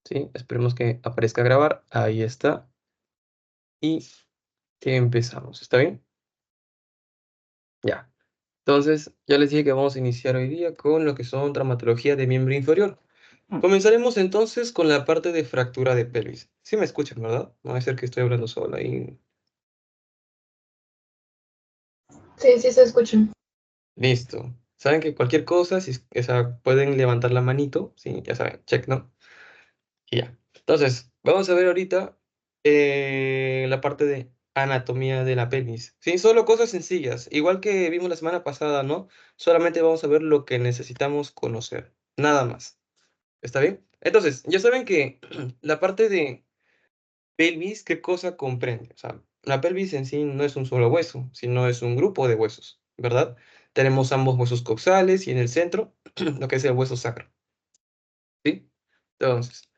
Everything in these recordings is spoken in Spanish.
¿sí? Esperemos que aparezca grabar. Ahí está. Y empezamos. ¿Está bien? Ya. Entonces, ya les dije que vamos a iniciar hoy día con lo que son traumatología de miembro inferior. Comenzaremos entonces con la parte de fractura de pelvis. Sí me escuchan, ¿verdad? No va a ser que estoy hablando solo ahí. Sí, sí se escucha. Listo. Saben que cualquier cosa, si o sea, pueden levantar la manito, sí, ya saben, check, ¿no? Y ya. Entonces, vamos a ver ahorita la parte de anatomía de la pelvis. Sí, solo cosas sencillas, igual que vimos la semana pasada, ¿no? Solamente vamos a ver lo que necesitamos conocer, nada más. ¿Está bien? Entonces, ya saben que la parte de pelvis, ¿qué cosa comprende? O sea, la pelvis en sí no es un solo hueso, sino es un grupo de huesos, ¿verdad? Tenemos ambos huesos coxales y en el centro lo que es el hueso sacro, ¿sí? Entonces,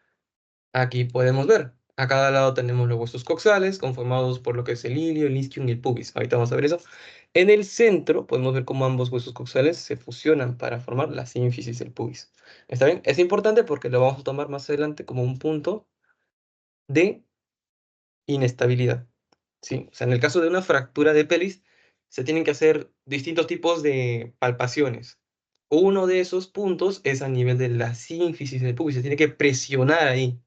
aquí podemos ver, a cada lado tenemos los huesos coxales conformados por lo que es el ilio, el isquion y el pubis. Ahorita vamos a ver eso. En el centro podemos ver cómo ambos huesos coxales se fusionan para formar la sínfisis del pubis. ¿Está bien? Es importante porque lo vamos a tomar más adelante como un punto de inestabilidad. ¿Sí? O sea, en el caso de una fractura de pelvis, se tienen que hacer distintos tipos de palpaciones. Uno de esos puntos es a nivel de la sínfisis del pubis, se tiene que presionar ahí.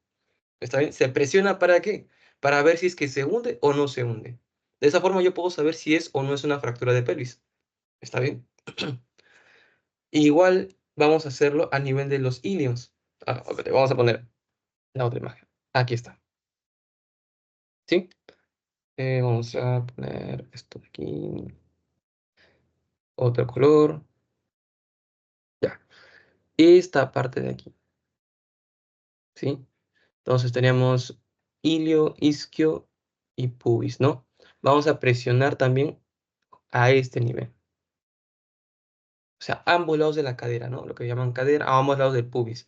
¿Está bien? ¿Se presiona para qué? Para ver si es que se hunde o no se hunde. De esa forma yo puedo saber si es o no es una fractura de pelvis. ¿Está bien? Igual vamos a hacerlo a nivel de los ilions. Ah, ok, vamos a poner la otra imagen. Aquí está. ¿Sí? Vamos a poner esto de aquí. Otro color. Ya. Esta parte de aquí. ¿Sí? Entonces teníamos ilio, isquio y pubis, ¿no? Vamos a presionar también a este nivel. O sea, ambos lados de la cadera, ¿no? Lo que llaman cadera, a ambos lados del pubis,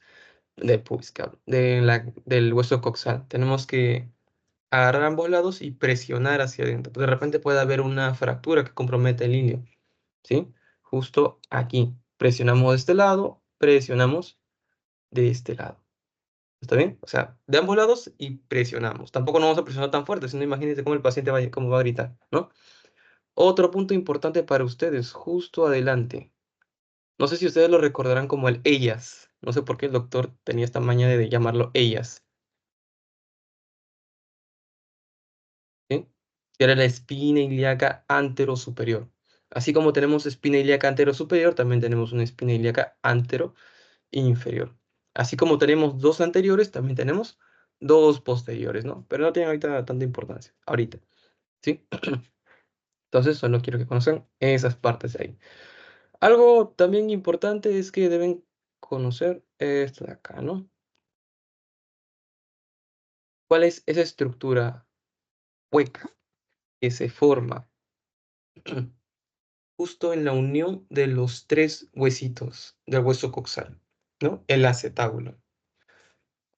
cabrón, del hueso coxal. Tenemos que agarrar ambos lados y presionar hacia adentro. De repente puede haber una fractura que compromete el ilio, ¿sí? Justo aquí. Presionamos de este lado, presionamos de este lado. ¿Está bien? O sea, de ambos lados y presionamos. Tampoco no vamos a presionar tan fuerte, si no imagínense cómo el paciente cómo va a gritar, ¿no? Otro punto importante para ustedes, justo adelante. No sé si ustedes lo recordarán como el ellas. No sé por qué el doctor tenía esta maña de llamarlo ellas. ¿Sí? Que era la espina ilíaca anterosuperior. Así como tenemos espina ilíaca anterosuperior, también tenemos una espina ilíaca antero inferior. Así como tenemos dos anteriores, también tenemos dos posteriores, ¿no? Pero no tienen ahorita tanta importancia. Ahorita, ¿sí? Entonces, solo quiero que conozcan esas partes de ahí. Algo también importante es que deben conocer esto de acá, ¿no? ¿Cuál es esa estructura hueca que se forma justo en la unión de los tres huesitos del hueso coxal, ¿no? El acetábulo.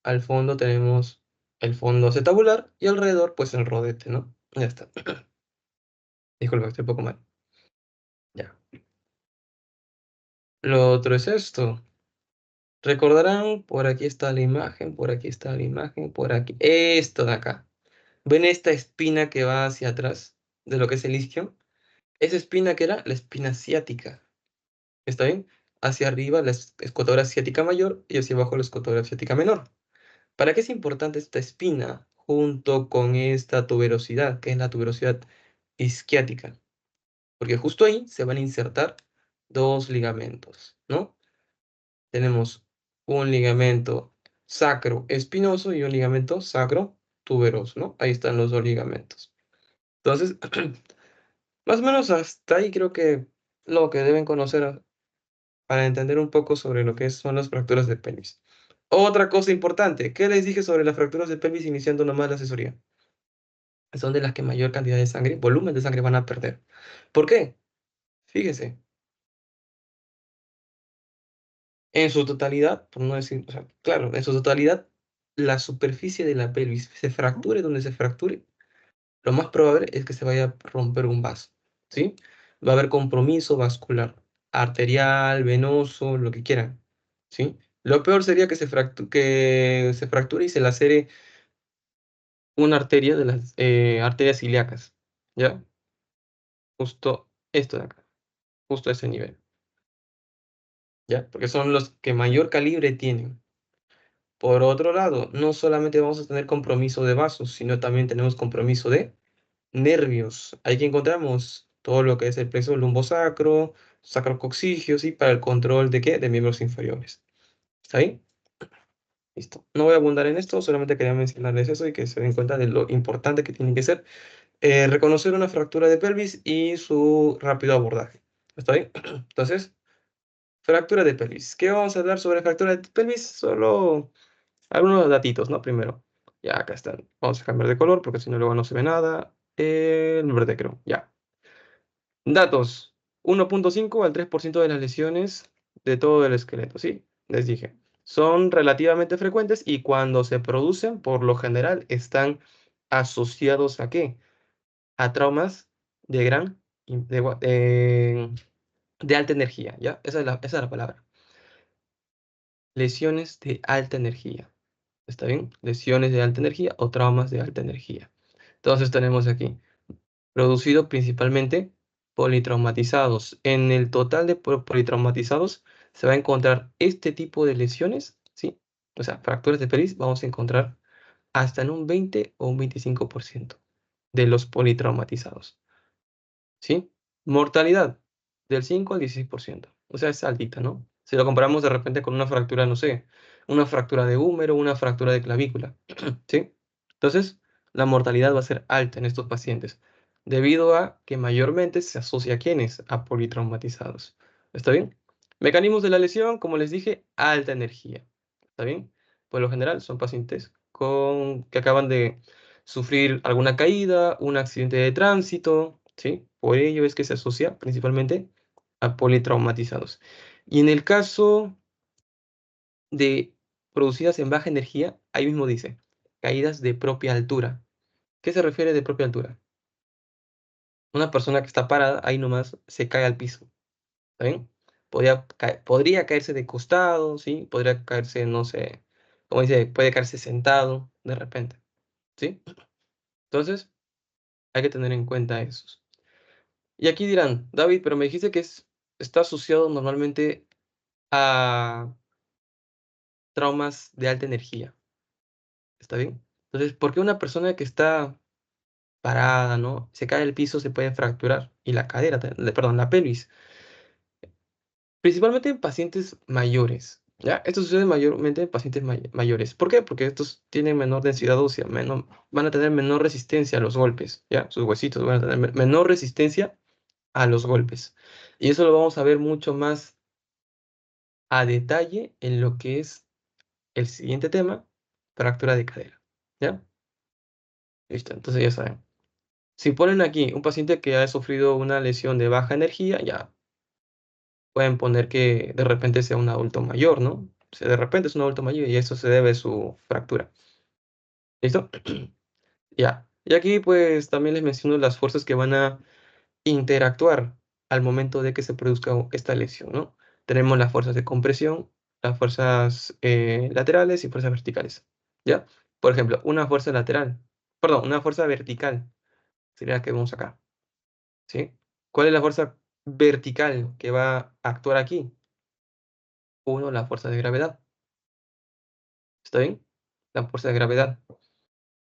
Al fondo tenemos el fondo acetabular y alrededor, pues el rodete, ¿no? Ya está. Disculpa, estoy un poco mal. Ya. Lo otro es esto. Recordarán, por aquí está la imagen, por aquí está la imagen, por aquí. Esto de acá. ¿Ven esta espina que va hacia atrás de lo que es el isquio? Esa espina que era la espina ciática. ¿Está bien? Hacia arriba la escotora ciática mayor y hacia abajo la escotora ciática menor. ¿Para qué es importante esta espina junto con esta tuberosidad, que es la tuberosidad isquiática? Porque justo ahí se van a insertar dos ligamentos, ¿no? Tenemos un ligamento sacro espinoso y un ligamento sacro tuberoso, ¿no? Ahí están los dos ligamentos. Entonces, más o menos hasta ahí creo que lo que deben conocer para entender un poco sobre lo que son las fracturas de pelvis. Otra cosa importante, ¿qué les dije sobre las fracturas de pelvis iniciando nomás la asesoría? Son de las que mayor cantidad de sangre, volumen de sangre van a perder. ¿Por qué? Fíjese, en su totalidad, por no decir, o sea, claro, en su totalidad, la superficie de la pelvis se fracture donde se fracture, lo más probable es que se vaya a romper un vaso, ¿sí? Va a haber compromiso vascular, arterial, venoso, lo que quieran, ¿sí? Lo peor sería que se fracture y se lacere una arteria de las arterias ilíacas, ¿ya? Justo esto de acá, justo ese nivel, ¿ya? Porque son los que mayor calibre tienen. Por otro lado, no solamente vamos a tener compromiso de vasos, sino también tenemos compromiso de nervios. Aquí encontramos todo lo que es el plexo lumbosacro, sacrococcígeo, ¿sí? Para el control de ¿qué? De miembros inferiores. ¿Está bien? Listo. No voy a abundar en esto, solamente quería mencionarles eso y que se den cuenta de lo importante que tiene que ser reconocer una fractura de pelvis y su rápido abordaje. ¿Está bien? Entonces, fractura de pelvis. ¿Qué vamos a hablar sobre fractura de pelvis? Solo algunos datitos, ¿no? Primero, ya acá están. Vamos a cambiar de color porque si no luego no se ve nada. El verde creo, ya. Datos. 1,5 al 3% de las lesiones de todo el esqueleto, ¿sí? Les dije. Son relativamente frecuentes y cuando se producen, por lo general, están asociados ¿a qué? A traumas de gran, de alta energía, ¿ya? Esa es la palabra. Lesiones de alta energía. ¿Está bien? Lesiones de alta energía o traumas de alta energía. Entonces tenemos aquí, producido principalmente politraumatizados. En el total de politraumatizados se va a encontrar este tipo de lesiones, ¿sí? O sea, fracturas de pelvis, vamos a encontrar hasta en un 20 o un 25% de los politraumatizados. ¿Sí? Mortalidad del 5 al 16%. O sea, es altita, ¿no? Si lo comparamos de repente con una fractura, no sé, una fractura de húmero, una fractura de clavícula, ¿sí? Entonces, la mortalidad va a ser alta en estos pacientes, debido a que mayormente se asocia a quiénes, a politraumatizados. ¿Está bien? Mecanismos de la lesión, como les dije, alta energía. ¿Está bien? Por lo general son pacientes que acaban de sufrir alguna caída, un accidente de tránsito, ¿sí? Por ello es que se asocia principalmente a politraumatizados. Y en el caso de producidas en baja energía, ahí mismo dice, caídas de propia altura. ¿Qué se refiere de propia altura? Una persona que está parada, ahí nomás se cae al piso, ¿está bien? Podría caerse de costado, ¿sí? Podría caerse, no sé, como dice, puede caerse sentado de repente, ¿sí? Entonces, hay que tener en cuenta eso. Y aquí dirán, David, pero me dijiste que está asociado normalmente a traumas de alta energía. ¿Está bien? Entonces, ¿por qué una persona que está parada, ¿no? Se cae al piso, se puede fracturar? Y la cadera, perdón, la pelvis. Principalmente en pacientes mayores. ¿Ya? Esto sucede mayormente en pacientes mayores. ¿Por qué? Porque estos tienen menor densidad ósea, van a tener menor resistencia a los golpes. ¿Ya? Sus huesitos van a tener menor resistencia a los golpes. Y eso lo vamos a ver mucho más a detalle en lo que es el siguiente tema, fractura de cadera. ¿Ya? Listo, entonces ya saben. Si ponen aquí un paciente que ha sufrido una lesión de baja energía, ya pueden poner que de repente sea un adulto mayor, ¿no? O sea, de repente es un adulto mayor y eso se debe a su fractura. ¿Listo? Ya. Y aquí pues también les menciono las fuerzas que van a interactuar al momento de que se produzca esta lesión, ¿no? Tenemos las fuerzas de compresión, las fuerzas laterales y fuerzas verticales, ¿ya? Por ejemplo, una fuerza lateral, perdón, una fuerza vertical sería la que vemos acá, ¿sí? ¿Cuál es la fuerza vertical que va a actuar aquí? Uno, la fuerza de gravedad, ¿está bien? La fuerza de gravedad.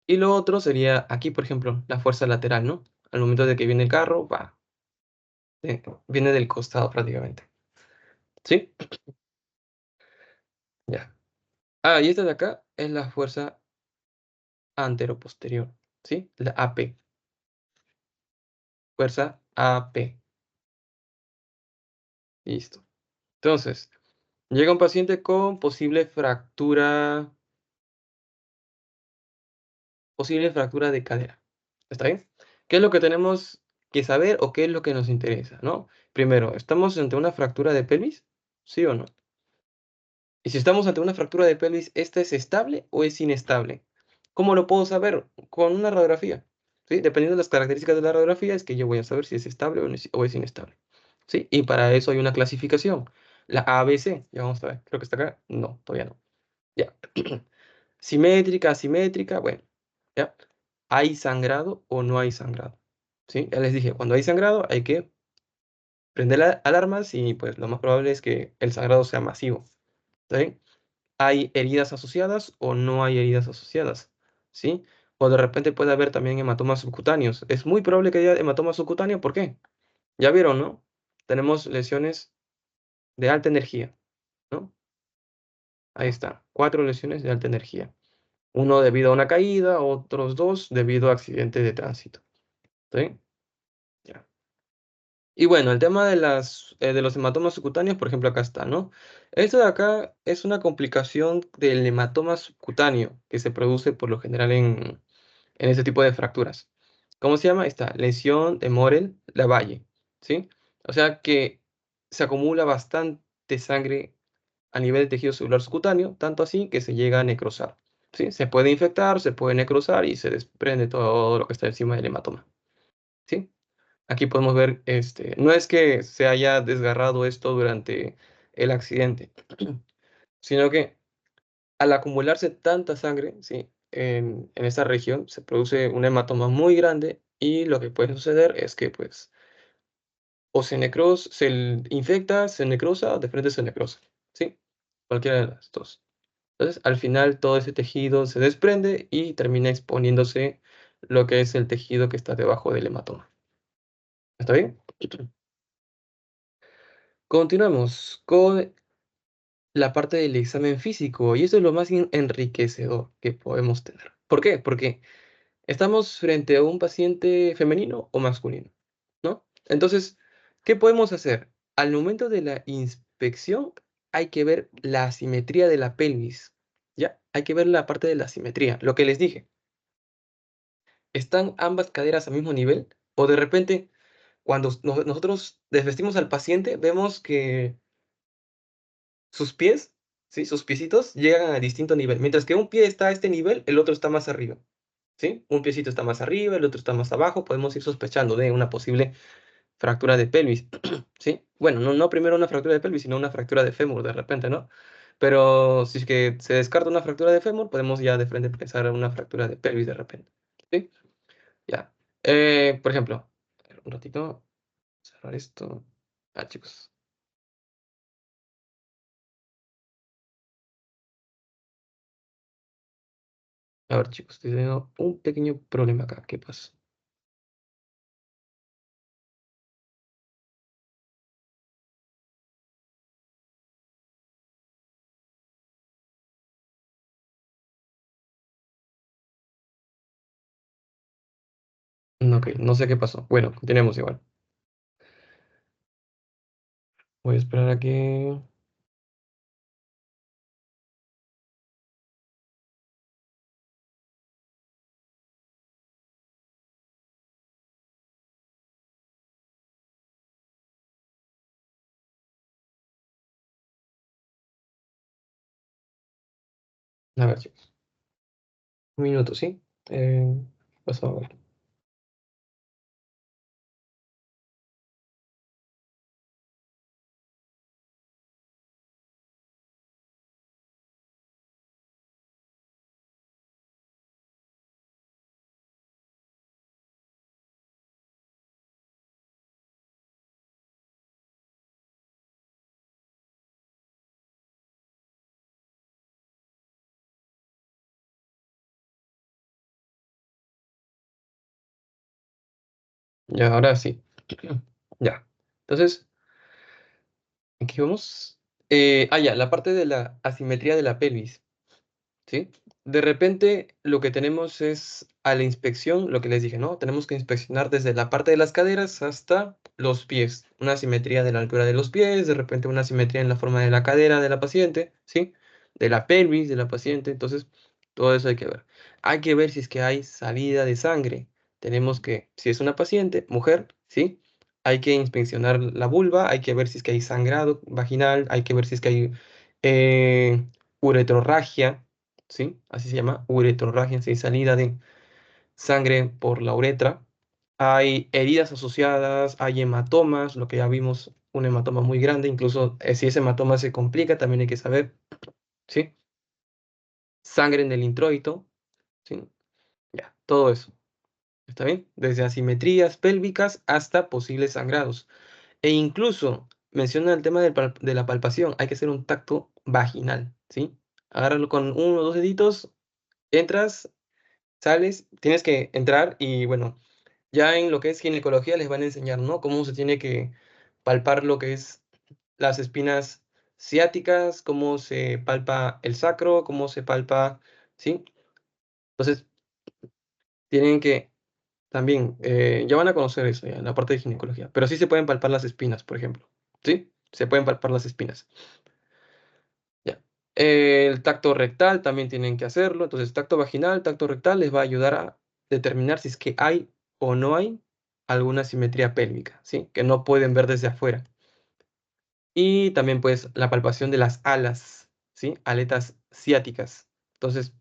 Y lo otro sería aquí, por ejemplo, la fuerza lateral, ¿no? Al momento de que viene el carro, va, viene del costado prácticamente, ¿sí? Ya. Ah, y esta de acá es la fuerza anteroposterior, ¿sí? La AP, fuerza AP. Listo. Entonces, llega un paciente con posible fractura de cadera. ¿Está bien? ¿Qué es lo que tenemos que saber o qué es lo que nos interesa, ¿no? Primero, ¿estamos ante una fractura de pelvis? ¿Sí o no? Y si estamos ante una fractura de pelvis, ¿esta es estable o es inestable? ¿Cómo lo puedo saber? Con una radiografía. ¿Sí? Dependiendo de las características de la radiografía, es que yo voy a saber si es estable o es inestable. ¿Sí? Y para eso hay una clasificación. La ABC, ya vamos a ver, creo que está acá. No, todavía no. Ya. Simétrica, asimétrica, bueno, ya. ¿Hay sangrado o no hay sangrado? ¿Sí? Ya les dije, cuando hay sangrado hay que prender alarmas y pues lo más probable es que el sangrado sea masivo. ¿Está bien? ¿Hay heridas asociadas o no hay heridas asociadas? ¿Sí? O de repente puede haber también hematomas subcutáneos. Es muy probable que haya hematomas subcutáneos, ¿por qué? Ya vieron, ¿no? Tenemos lesiones de alta energía, ¿no? Ahí está, 4 lesiones de alta energía. Uno debido a una caída, otros dos debido a accidente de tránsito. ¿Sí? Ya. Y bueno, el tema de los hematomas subcutáneos, por ejemplo, acá está, ¿no? Esto de acá es una complicación del hematoma subcutáneo que se produce por lo general en ese tipo de fracturas. ¿Cómo se llama? Esta lesión de Morel-Lavalle, ¿sí? O sea que se acumula bastante sangre a nivel de tejido celular subcutáneo, tanto así que se llega a necrosar, ¿sí? Se puede infectar, se puede necrosar y se desprende todo lo que está encima del hematoma, ¿sí? Aquí podemos ver, no es que se haya desgarrado esto durante el accidente, sino que al acumularse tanta sangre, ¿sí? En esta región se produce un hematoma muy grande y lo que puede suceder es que pues o infecta, se necrosa o de frente se necrosa, ¿sí? Cualquiera de las dos. Entonces, al final todo ese tejido se desprende y termina exponiéndose lo que es el tejido que está debajo del hematoma. ¿Está bien? Continuamos con la parte del examen físico y eso es lo más enriquecedor que podemos tener. ¿Por qué? Porque estamos frente a un paciente femenino o masculino, ¿no? Entonces, ¿qué podemos hacer? Al momento de la inspección hay que ver la asimetría de la pelvis, ¿ya? Hay que ver la parte de la asimetría, lo que les dije. ¿Están ambas caderas al mismo nivel? O de repente, cuando nosotros desvestimos al paciente, vemos que sus pies, ¿sí? Sus piecitos llegan a distinto nivel. Mientras que un pie está a este nivel, el otro está más arriba. ¿Sí? Un piecito está más arriba, el otro está más abajo, podemos ir sospechando de una posible fractura de pelvis, ¿sí? Bueno, no primero una fractura de pelvis, sino una fractura de fémur de repente, ¿no? Pero si es que se descarta una fractura de fémur, podemos ya de frente pensar en una fractura de pelvis de repente, ¿sí? Ya. Por ejemplo, a ver, un ratito, cerrar esto. Ah, chicos. A ver, chicos, estoy teniendo un pequeño problema acá. ¿Qué pasa? Ok, no sé qué pasó. Bueno, continuemos igual. Voy a esperar a que... A ver, chicos. Un minuto, ¿sí? Pasó a ver. Ya, ahora sí. Ya. Entonces, ¿en qué vamos? Ya, la parte de la asimetría de la pelvis. ¿Sí? De repente lo que tenemos es a la inspección, lo que les dije, ¿no? Tenemos que inspeccionar desde la parte de las caderas hasta los pies. Una simetría de la altura de los pies, de repente una simetría en la forma de la cadera de la paciente, ¿sí? De la pelvis de la paciente. Entonces, todo eso hay que ver. Hay que ver si es que hay salida de sangre. Tenemos que, si es una paciente, mujer, ¿sí? Hay que inspeccionar la vulva, hay que ver si es que hay sangrado vaginal, hay que ver si es que hay uretrorragia, ¿sí? Así se llama, uretrorragia, ¿sí? Salida de sangre por la uretra. Hay heridas asociadas, hay hematomas, lo que ya vimos un hematoma muy grande, incluso si ese hematoma se complica, también hay que saber, ¿sí? Sangre en el introito, ¿sí? Ya, todo eso, ¿está bien? Desde asimetrías pélvicas hasta posibles sangrados. E incluso menciona el tema de la palpación, hay que hacer un tacto vaginal, ¿sí? Agárralo con uno o dos deditos, entras, sales, tienes que entrar y bueno, ya en lo que es ginecología les van a enseñar, ¿no? Cómo se tiene que palpar lo que es las espinas ciáticas, cómo se palpa el sacro, cómo se palpa, ¿sí? Entonces, tienen que también, ya van a conocer eso ya en la parte de ginecología, pero sí se pueden palpar las espinas, por ejemplo, ¿sí? Se pueden palpar las espinas. Ya. El tacto rectal también tienen que hacerlo, entonces tacto vaginal, tacto rectal les va a ayudar a determinar si es que hay o no hay alguna simetría pélvica, ¿sí? Que no pueden ver desde afuera. Y también, pues, la palpación de las alas, ¿sí? Aletas ciáticas. Entonces,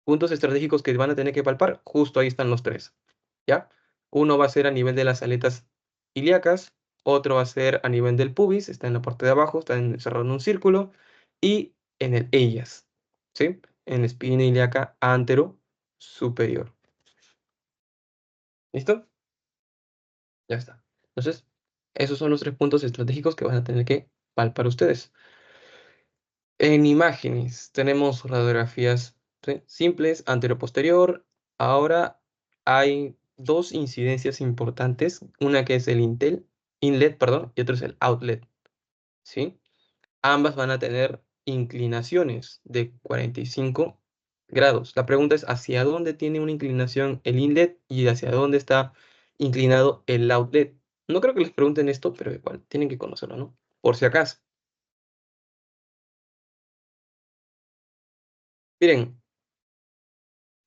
puntos estratégicos que van a tener que palpar, justo ahí están los tres, ¿ya? Uno va a ser a nivel de las aletas ilíacas, otro va a ser a nivel del pubis, está en la parte de abajo, está encerrado en un círculo, y en el ellas, ¿sí? En la espina ilíaca antero superior. ¿Listo? Ya está. Entonces, esos son los tres puntos estratégicos que van a tener que palpar ustedes. En imágenes tenemos radiografías, ¿sí? Simples, anterior-posterior. Ahora hay dos incidencias importantes, una que es el inlet, perdón, y otro es el outlet, ¿sí? Ambas van a tener inclinaciones de 45 grados. La pregunta es hacia dónde tiene una inclinación el inlet y hacia dónde está inclinado el outlet. No creo que les pregunten esto, pero igual tienen que conocerlo, ¿no? Por si acaso. Miren,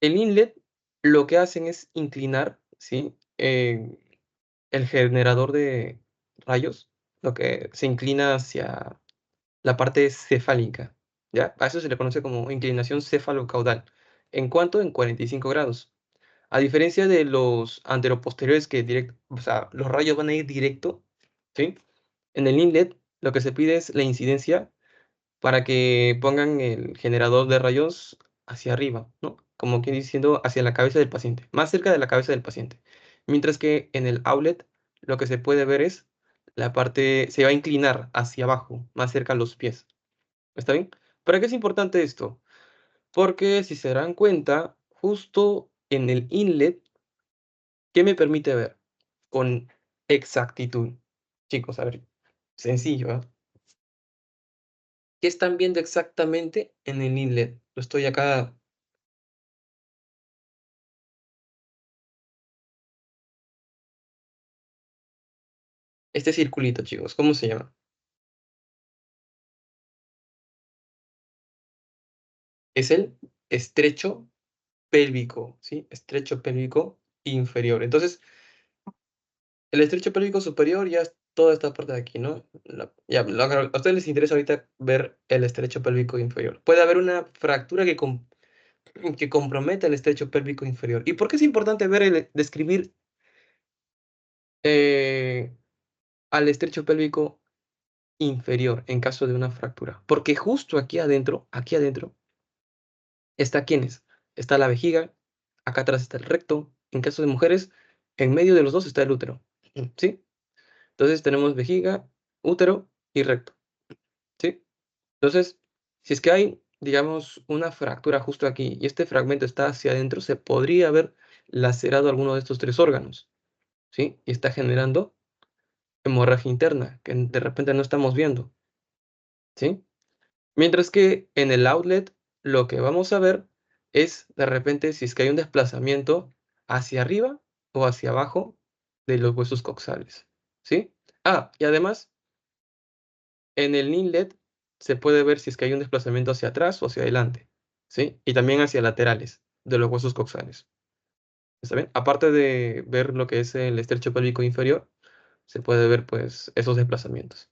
el inlet lo que hacen es inclinar, ¿sí? El generador de rayos, lo que se inclina hacia la parte cefálica, ¿ya? A eso se le conoce como inclinación cefalocaudal. ¿En cuánto? En 45 grados. A diferencia de los anteroposteriores que directo, o sea, los rayos van a ir directo, ¿sí? En el inlet lo que se pide es la incidencia para que pongan el generador de rayos hacia arriba, ¿no? Como quien diciendo hacia la cabeza del paciente, más cerca de la cabeza del paciente. Mientras que en el outlet lo que se puede ver es la parte, se va a inclinar hacia abajo, más cerca a los pies. ¿Está bien? ¿Para qué es importante esto? Porque si se dan cuenta, justo en el inlet, ¿qué me permite ver? Con exactitud. Chicos, a ver, sencillo, ¿eh? ¿Qué están viendo exactamente en el inlet? Lo estoy acá. Este circulito, chicos, ¿cómo se llama? Es el estrecho pélvico, ¿sí? Estrecho pélvico inferior. Entonces, el estrecho pélvico superior ya es toda esta parte de aquí, ¿no? A ustedes les interesa ahorita ver el estrecho pélvico inferior. Puede haber una fractura que comprometa el estrecho pélvico inferior. ¿Y por qué es importante describir eh, al estrecho pélvico inferior en caso de una fractura? Porque justo aquí adentro, está quiénes, está la vejiga, acá atrás está el recto, en caso de mujeres, en medio de los dos está el útero, ¿sí? Entonces tenemos vejiga, útero y recto, ¿sí? Entonces, si es que hay, digamos, una fractura justo aquí y este fragmento está hacia adentro, se podría haber lacerado alguno de estos tres órganos, ¿sí? Y está generando hemorragia interna, que de repente no estamos viendo, ¿sí? Mientras que en el outlet lo que vamos a ver es de repente si es que hay un desplazamiento hacia arriba o hacia abajo de los huesos coxales, ¿sí? Ah, y además en el inlet se puede ver si es que hay un desplazamiento hacia atrás o hacia adelante, ¿sí? Y también hacia laterales de los huesos coxales, ¿está bien? Aparte de ver lo que es el estrecho pélvico inferior, se puede ver pues esos desplazamientos.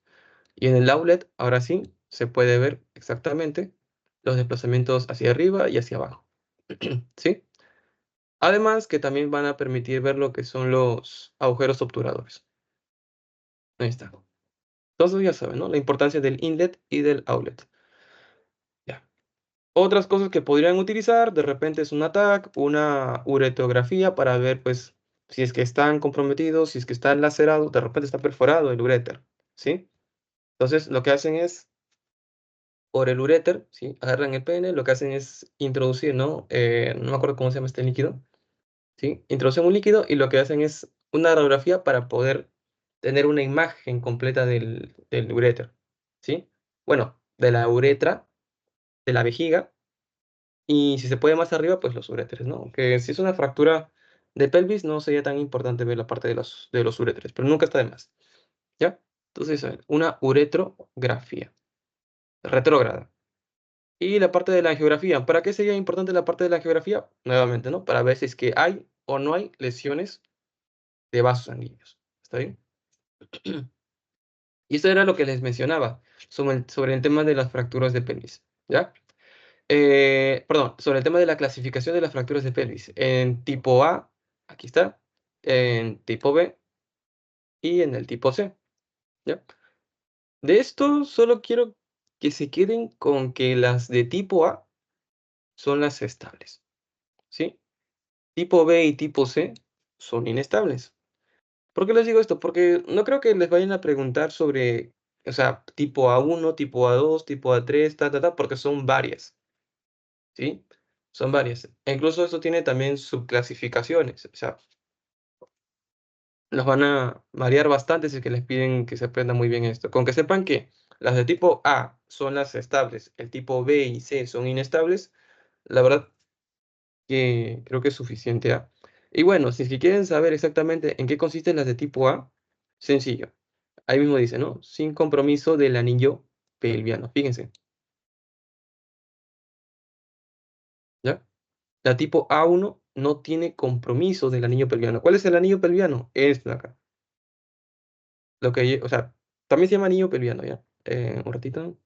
Y en el outlet, ahora sí, se puede ver exactamente los desplazamientos hacia arriba y hacia abajo. ¿Sí? Además que también van a permitir ver lo que son los agujeros obturadores. Ahí está. Entonces ya saben, ¿no? La importancia del inlet y del outlet. Ya. Otras cosas que podrían utilizar, de repente es un ATAC, una uretrografía para ver, pues, si es que están comprometidos, si es que está lacerado, de repente está perforado el uréter, ¿sí? Entonces, lo que hacen es, por el uréter, ¿sí? Agarran el pene, lo que hacen es introducir, ¿no? No me acuerdo cómo se llama este líquido, ¿sí? Introducen un líquido y lo que hacen es una radiografía para poder tener una imagen completa del uréter, ¿sí? Bueno, de la uretra, de la vejiga, y si se puede más arriba, pues los uréteres, ¿no? Aunque si es una fractura de pelvis, no sería tan importante ver la parte de los uréteres, pero nunca está de más, ¿ya? Entonces, a ver, una uretrografía retrógrada. Y la parte de la angiografía. ¿Para qué sería importante la parte de la angiografía? Nuevamente, ¿no? Para ver si es que hay o no hay lesiones de vasos sanguíneos. ¿Está bien? Y eso era lo que les mencionaba sobre el tema de las fracturas de pelvis, ¿ya? Perdón, sobre el tema de la clasificación de las fracturas de pelvis. En tipo A, aquí está, en tipo B y en el tipo C, ¿ya? De esto solo quiero que se queden con que las de tipo A son las estables, ¿sí? Tipo B y tipo C son inestables. ¿Por qué les digo esto? Porque no creo que les vayan a preguntar sobre, o sea, tipo A1, tipo A2, tipo A3, porque son varias, ¿sí? Son varias. E incluso esto tiene también subclasificaciones, o sea, los van a variar bastante si es que les piden que se aprenda muy bien esto. Con que sepan que las de tipo A son las estables, el tipo B y C son inestables, la verdad que creo que es suficiente A. Y bueno, si es que quieren saber exactamente en qué consisten las de tipo A, sencillo. Ahí mismo dice, ¿no? Sin compromiso del anillo pelviano. Fíjense, ¿ya? La tipo A1 no tiene compromiso del anillo pelviano. ¿Cuál es el anillo pelviano? Este de acá. Lo que, o sea, también se llama anillo pelviano, ¿ya? Un ratito,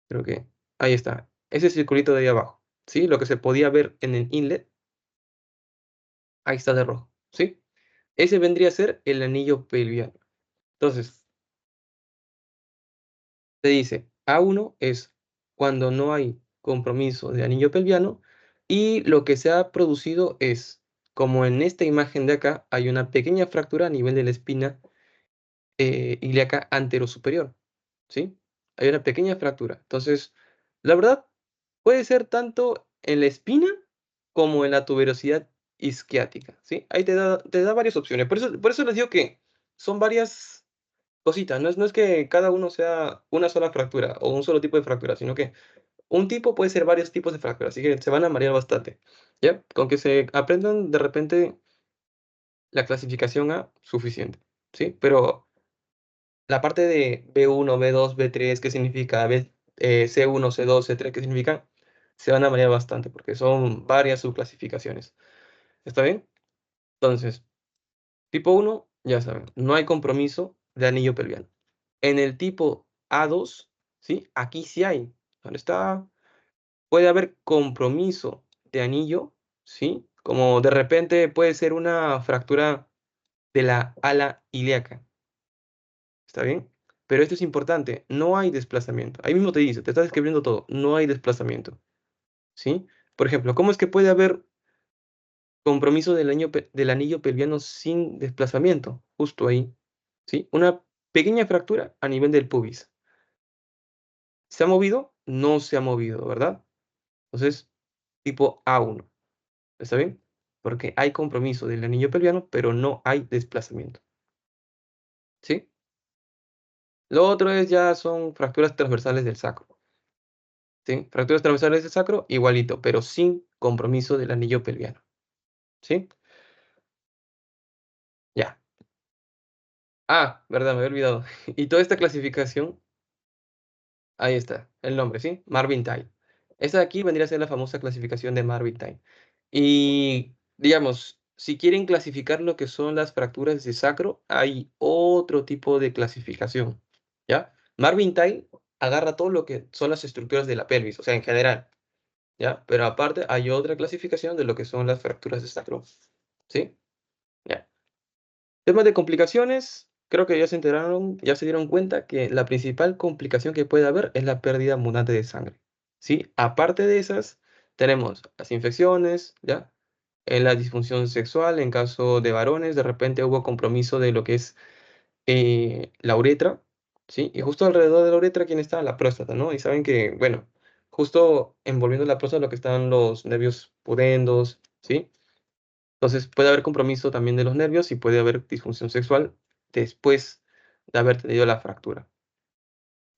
creo que ahí está. Ese circulito de ahí abajo, ¿sí? Lo que se podía ver en el inlet, ahí está de rojo, ¿sí? Ese vendría a ser el anillo pelviano. Entonces, te dice, A1 es cuando no hay compromiso de anillo pelviano y lo que se ha producido es, como en esta imagen de acá, hay una pequeña fractura a nivel de la espina ilíaca anterosuperior, ¿sí? Hay una pequeña fractura. Entonces, la verdad, puede ser tanto en la espina como en la tuberosidad isquiática, ¿sí? Ahí te da varias opciones. Por eso les digo que son varias cositas. No es que cada uno sea una sola fractura o un solo tipo de fractura, sino que un tipo puede ser varios tipos de fracturas, así que se van a marear bastante, ¿ya? Con que se aprendan de repente la clasificación A, suficiente, ¿sí? Pero la parte de B1, B2, B3, ¿qué significa? C1, C2, C3, ¿qué significa? Se van a marear bastante porque son varias subclasificaciones. ¿Está bien? Entonces, tipo 1, ya saben, no hay compromiso de anillo pelviano. En el tipo A2, ¿sí? Aquí sí hay. ¿Dónde está? Puede haber compromiso de anillo, ¿sí? Como de repente puede ser una fractura de la ala ilíaca. ¿Está bien? Pero esto es importante, no hay desplazamiento. Ahí mismo te dice, te está describiendo todo, no hay desplazamiento, ¿sí? Por ejemplo, ¿cómo es que puede haber compromiso del anillo pelviano sin desplazamiento? Justo ahí, ¿sí? Una pequeña fractura a nivel del pubis. ¿Se ha movido? No se ha movido, ¿verdad? Entonces, tipo A1, ¿está bien? Porque hay compromiso del anillo pelviano, pero no hay desplazamiento, ¿sí? Lo otro es ya son fracturas transversales del sacro. ¿Sí? Fracturas transversales del sacro, igualito, pero sin compromiso del anillo pelviano, ¿sí? Ya. Ah, verdad, me había olvidado. Y toda esta clasificación, ahí está, el nombre, ¿sí? Marvin-Tine. Esta de aquí vendría a ser la famosa clasificación de Marvin-Tine. Y, digamos, si quieren clasificar lo que son las fracturas de sacro, hay otro tipo de clasificación, ¿ya? Marvin-Tine agarra todo lo que son las estructuras de la pelvis, o sea, en general, ¿ya? Pero aparte hay otra clasificación de lo que son las fracturas de sacro, ¿sí? Ya. Temas de complicaciones. creo que ya se enteraron, ya se dieron cuenta que la principal complicación que puede haber es la pérdida abundante de sangre, ¿sí? Aparte de esas, tenemos las infecciones, ¿ya? La disfunción sexual, en caso de varones, de repente hubo compromiso de lo que es la uretra, ¿sí? Y justo alrededor de la uretra, ¿quién está? La próstata, ¿no? Y saben que, bueno, justo envolviendo la próstata lo que están los nervios pudendos, ¿sí? Entonces puede haber compromiso también de los nervios y puede haber disfunción sexual después de haber tenido la fractura,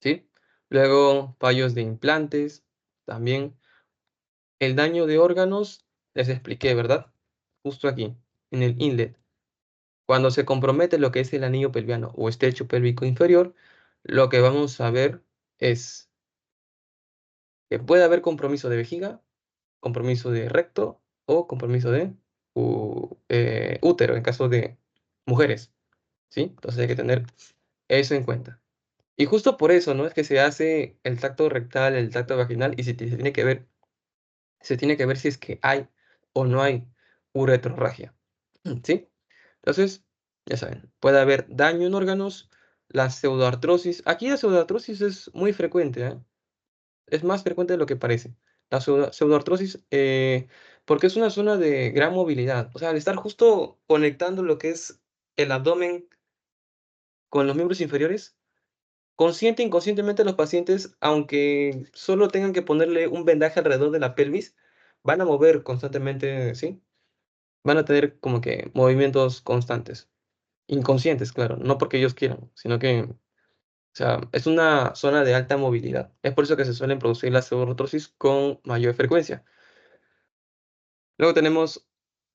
¿sí? Luego, fallos de implantes, también el daño de órganos, les expliqué, ¿verdad? Justo aquí, en el inlet. Cuando se compromete lo que es el anillo pelviano o estrecho pélvico inferior, lo que vamos a ver es que puede haber compromiso de vejiga, compromiso de recto o compromiso de útero en caso de mujeres, ¿sí? Entonces hay que tener eso en cuenta. Y justo por eso, ¿no? Es que se hace el tacto rectal, el tacto vaginal y se tiene que ver si es que hay o no hay uretrorragia, ¿sí? Entonces, ya saben, puede haber daño en órganos, la pseudoartrosis. Aquí la pseudoartrosis es muy frecuente, ¿eh? Es más frecuente de lo que parece. La pseudoartrosis, porque es una zona de gran movilidad. O sea, al estar justo conectando lo que es el abdomen con los miembros inferiores, consciente e inconscientemente los pacientes, aunque solo tengan que ponerle un vendaje alrededor de la pelvis, van a mover constantemente, ¿sí? Van a tener como que movimientos constantes. Inconscientes, claro, no porque ellos quieran, sino que, o sea, es una zona de alta movilidad. Es por eso que se suelen producir las pseudoartrosis con mayor frecuencia. Luego tenemos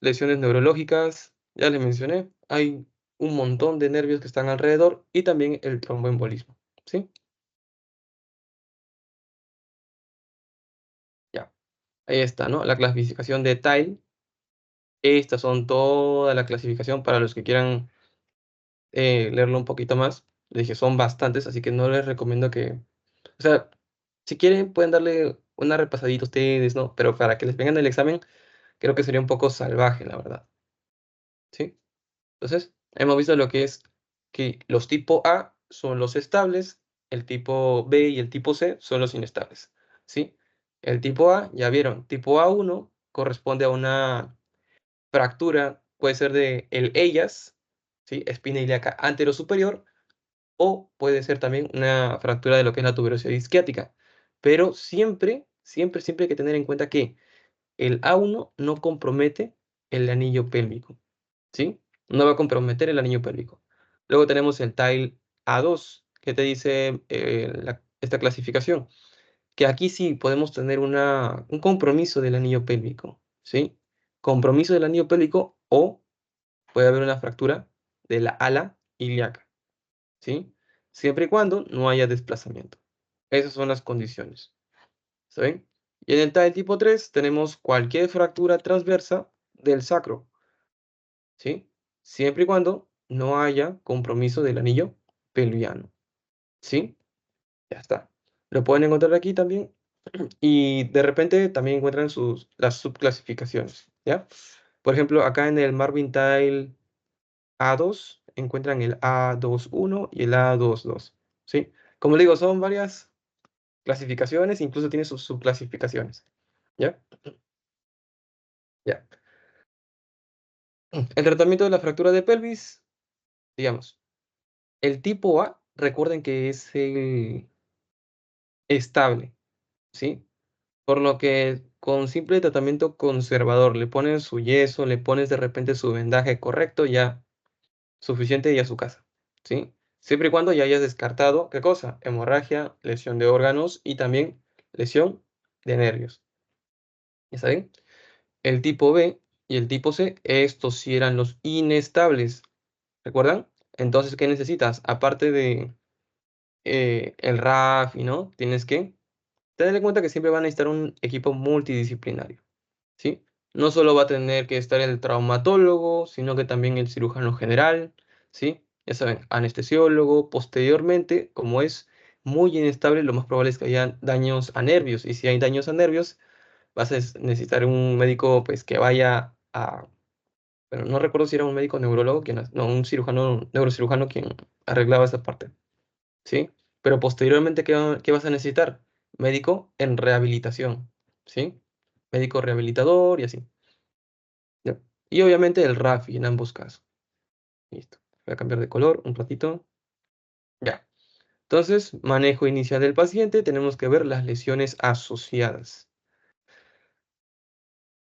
lesiones neurológicas, ya les mencioné, hay un montón de nervios que están alrededor y también el tromboembolismo, ¿sí? Ya, ahí está, ¿no? La clasificación de Tile. Estas son toda la clasificación para los que quieran leerlo un poquito más. Les dije, son bastantes, así que no les recomiendo que, o sea, si quieren pueden darle una repasadita ustedes, ¿no? Pero para que les vengan el examen, creo que sería un poco salvaje, la verdad, ¿sí? Entonces, hemos visto lo que es que los tipo A son los estables, el tipo B y el tipo C son los inestables, ¿sí? El tipo A, ya vieron, tipo A1 corresponde a una fractura, puede ser de el ellas, ¿sí? Espina ilíaca anterosuperior, o puede ser también una fractura de lo que es la tuberosidad isquiática. Pero siempre, siempre, siempre hay que tener en cuenta que el A1 no compromete el anillo pélvico, ¿sí? No va a comprometer el anillo pélvico. Luego tenemos el TILE A2, que te dice esta clasificación, que aquí sí podemos tener un compromiso del anillo pélvico, ¿sí? Compromiso del anillo pélvico o puede haber una fractura de la ala ilíaca, ¿sí? Siempre y cuando no haya desplazamiento. Esas son las condiciones, ¿está bien? Y en el TAE tipo 3 tenemos cualquier fractura transversa del sacro, ¿sí? Siempre y cuando no haya compromiso del anillo pelviano, ¿sí? Ya está. Lo pueden encontrar aquí también y de repente también encuentran las subclasificaciones, ¿ya? Por ejemplo, acá en el Marvin Tile A2 encuentran el A21 y el A22, ¿sí? Como digo, son varias clasificaciones, incluso tiene sus subclasificaciones, ¿ya? Ya. El tratamiento de la fractura de pelvis, digamos, el tipo A, recuerden que es el estable, ¿sí? Por lo que con simple tratamiento conservador, le pones su yeso, le pones de repente su vendaje correcto, ya suficiente y a su casa, ¿sí? Siempre y cuando ya hayas descartado, ¿qué cosa? Hemorragia, lesión de órganos y también lesión de nervios. ¿Está bien? El tipo B y el tipo C, estos sí eran los inestables, ¿recuerdan? Entonces, ¿qué necesitas? Aparte de el RAF, ¿no? Tienes que tener en cuenta que siempre van a necesitar un equipo multidisciplinario, ¿sí? No solo va a tener que estar el traumatólogo, sino que también el cirujano general, ¿sí? Ya saben, anestesiólogo. Posteriormente, como es muy inestable, lo más probable es que haya daños a nervios. Y si hay daños a nervios, vas a necesitar un médico pues, que vaya a Bueno, no recuerdo si era un médico neurólogo, no, un cirujano, neurocirujano quien arreglaba esa parte, ¿sí? Pero posteriormente, ¿qué vas a necesitar? Médico en rehabilitación, ¿sí? Médico rehabilitador y así, ¿ya? Y obviamente el RAFI en ambos casos. Listo. Voy a cambiar de color un ratito. Ya. Entonces, manejo inicial del paciente, tenemos que ver las lesiones asociadas.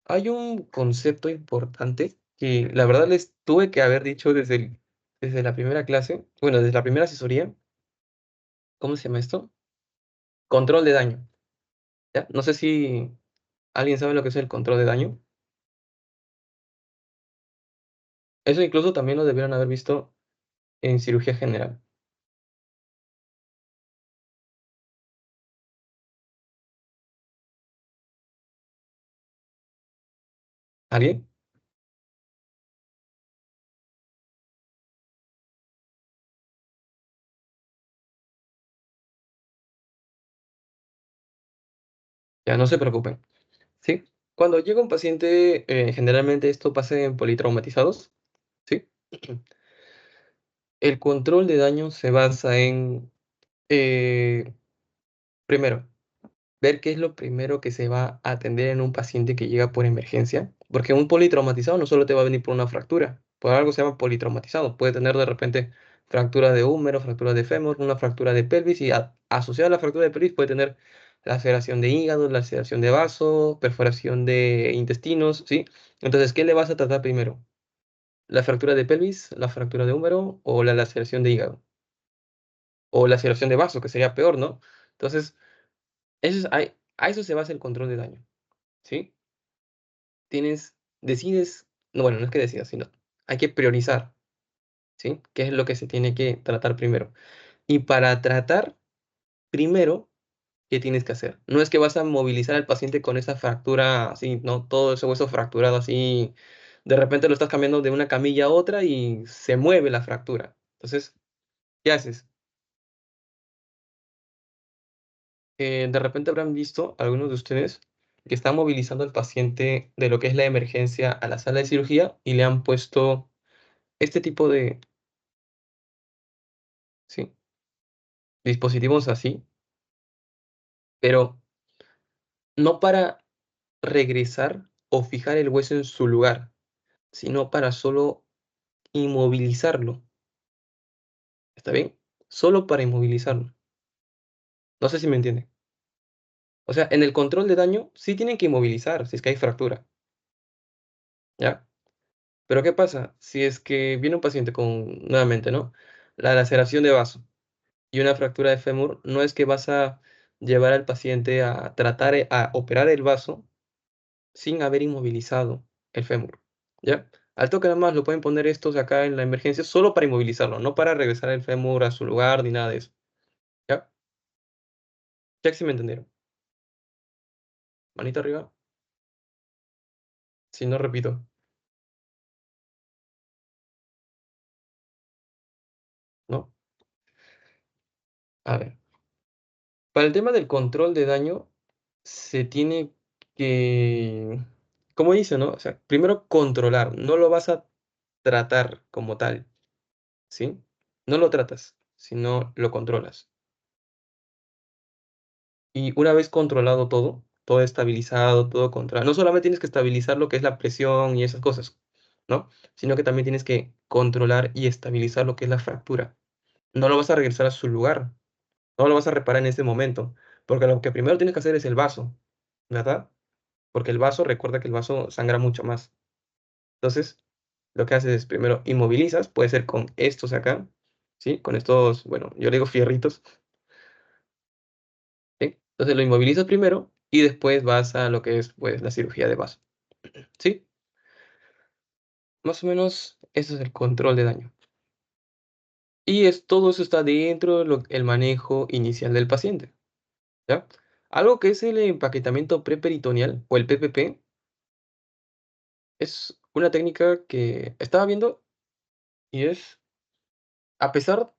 Hay un concepto importante que la verdad les tuve que haber dicho desde la primera clase, bueno, desde la primera asesoría. ¿Cómo se llama esto? Control de daño, ¿ya? No sé si alguien sabe lo que es el control de daño. Eso incluso también lo debieron haber visto en cirugía general. ¿Alguien? Ya, no se preocupen, ¿sí? Cuando llega un paciente, generalmente esto pasa en politraumatizados, ¿sí? El control de daño se basa en, eh, primero, ver qué es lo primero que se va a atender en un paciente que llega por emergencia, porque un politraumatizado no solo te va a venir por una fractura, por algo se llama politraumatizado, puede tener de repente fractura de húmero, fractura de fémur, una fractura de pelvis y asociada a la fractura de pelvis puede tener laceración de hígado, laceración de vaso, perforación de intestinos, ¿sí? Entonces, ¿qué le vas a tratar primero? ¿La fractura de pelvis, la fractura de húmero o la laceración de hígado? O laceración de vaso, que sería peor, ¿no? Entonces, a eso se basa el control de daño, ¿sí? Decides, no, bueno, no es que decidas, sino hay que priorizar, ¿sí? ¿Qué es lo que se tiene que tratar primero? Y para tratar primero, ¿qué tienes que hacer? No es que vas a movilizar al paciente con esa fractura así, ¿no? Todo ese hueso fracturado así, de repente lo estás cambiando de una camilla a otra y se mueve la fractura. Entonces, ¿qué haces? De repente habrán visto algunos de ustedes que están movilizando al paciente de lo que es la emergencia a la sala de cirugía y le han puesto este tipo de, sí, dispositivos así, pero no para regresar o fijar el hueso en su lugar, sino para solo inmovilizarlo. ¿Está bien? Solo para inmovilizarlo. No sé si me entiende. O sea, en el control de daño sí tienen que inmovilizar si es que hay fractura, ¿ya? Pero ¿qué pasa? Si es que viene un paciente con, nuevamente, ¿no? La laceración de vaso y una fractura de fémur, no es que vas a llevar al paciente a tratar, a operar el vaso sin haber inmovilizado el fémur, ¿ya? Al toque nada más lo pueden poner estos acá en la emergencia solo para inmovilizarlo, no para regresar el fémur a su lugar ni nada de eso, ¿ya? Ya que sí me entendieron. Manita arriba, si no repito, ¿no? A ver, para el tema del control de daño, se tiene que, como dice, ¿no? O sea, primero controlar, no lo vas a tratar como tal, ¿sí? No lo tratas, sino lo controlas. Y una vez controlado todo, todo estabilizado, todo controlado, no solamente tienes que estabilizar lo que es la presión y esas cosas, ¿no? Sino que también tienes que controlar y estabilizar lo que es la fractura. No lo vas a regresar a su lugar, no lo vas a reparar en ese momento, porque lo que primero tienes que hacer es el vaso, ¿verdad? Porque el vaso, recuerda que el vaso sangra mucho más. Entonces, lo que haces es primero inmovilizas, puede ser con estos acá, ¿sí? Con estos, bueno, yo le digo fierritos, ¿sí? Entonces lo inmovilizas primero y después vas a lo que es, pues, la cirugía de vaso. Sí, más o menos eso es el control de daño. Y todo eso está dentro del manejo inicial del paciente, ¿ya? Algo que es el empaquetamiento preperitoneal o el PPP es una técnica que estaba viendo y es, a pesar,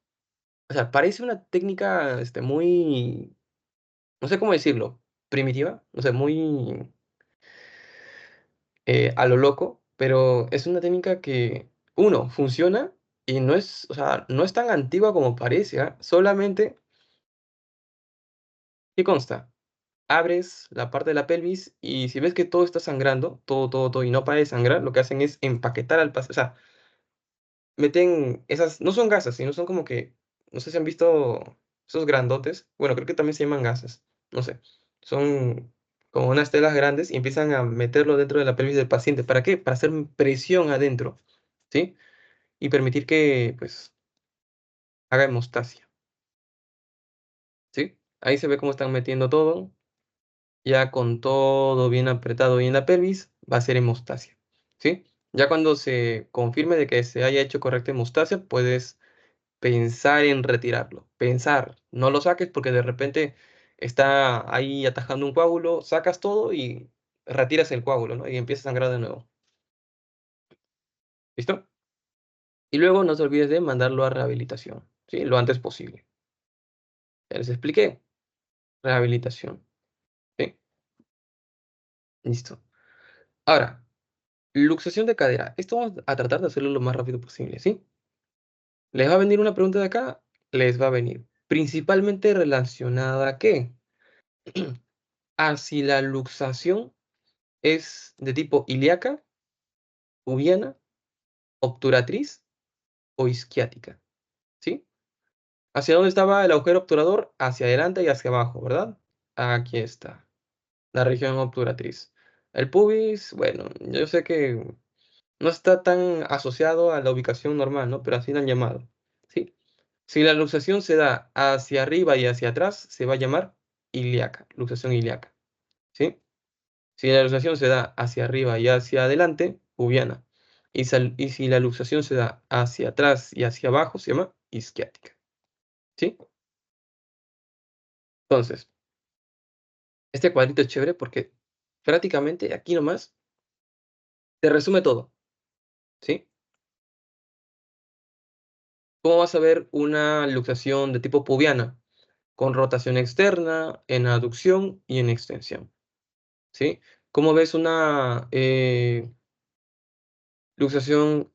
o sea, parece una técnica muy, no sé cómo decirlo, primitiva, o sea, muy a lo loco, pero es una técnica que, uno, funciona y no es, o sea, no es tan antigua como parece, ¿ah? Solamente, ¿qué consta? Abres la parte de la pelvis y si ves que todo está sangrando, todo, y no para de sangrar, lo que hacen es empaquetar al paciente, o sea, meten esas, no son gasas, sino son como que, no sé si han visto esos grandotes, bueno, creo que también se llaman gasas, no sé, son como unas telas grandes y empiezan a meterlo dentro de la pelvis del paciente. ¿Para qué? Para hacer presión adentro, ¿sí? Y permitir que, pues, haga hemostasia, ¿sí? Ahí se ve cómo están metiendo todo, ya con todo bien apretado y en la pelvis, va a ser hemostasia, ¿sí? Ya cuando se confirme de que se haya hecho correcta hemostasia, puedes pensar en retirarlo. Pensar, no lo saques porque de repente está ahí atajando un coágulo, sacas todo y retiras el coágulo, ¿no? Y empieza a sangrar de nuevo. ¿Listo? Y luego no te olvides de mandarlo a rehabilitación, ¿sí? Lo antes posible. Ya les expliqué. Rehabilitación, ¿sí? Listo. Ahora, luxación de cadera. Esto vamos a tratar de hacerlo lo más rápido posible, ¿sí? Les va a venir una pregunta de acá, les va a venir. Principalmente relacionada a qué? A si la luxación es de tipo ilíaca, pubiana, obturatriz o isquiática, ¿sí? ¿Hacia dónde estaba el agujero obturador? Hacia adelante y hacia abajo, ¿verdad? Aquí está, la región obturatriz. El pubis, bueno, yo sé que no está tan asociado a la ubicación normal, ¿no? Pero así lo han llamado, ¿sí? Si la luxación se da hacia arriba y hacia atrás, se va a llamar ilíaca, luxación ilíaca, ¿sí? Si la luxación se da hacia arriba y hacia adelante, pubiana. Y si la luxación se da hacia atrás y hacia abajo, se llama isquiática, ¿sí? Entonces, este cuadrito es chévere porque prácticamente aquí nomás te resume todo, ¿sí? ¿Cómo vas a ver una luxación de tipo pubiana? Con rotación externa, en aducción y en extensión, ¿sí? ¿Cómo ves una luxación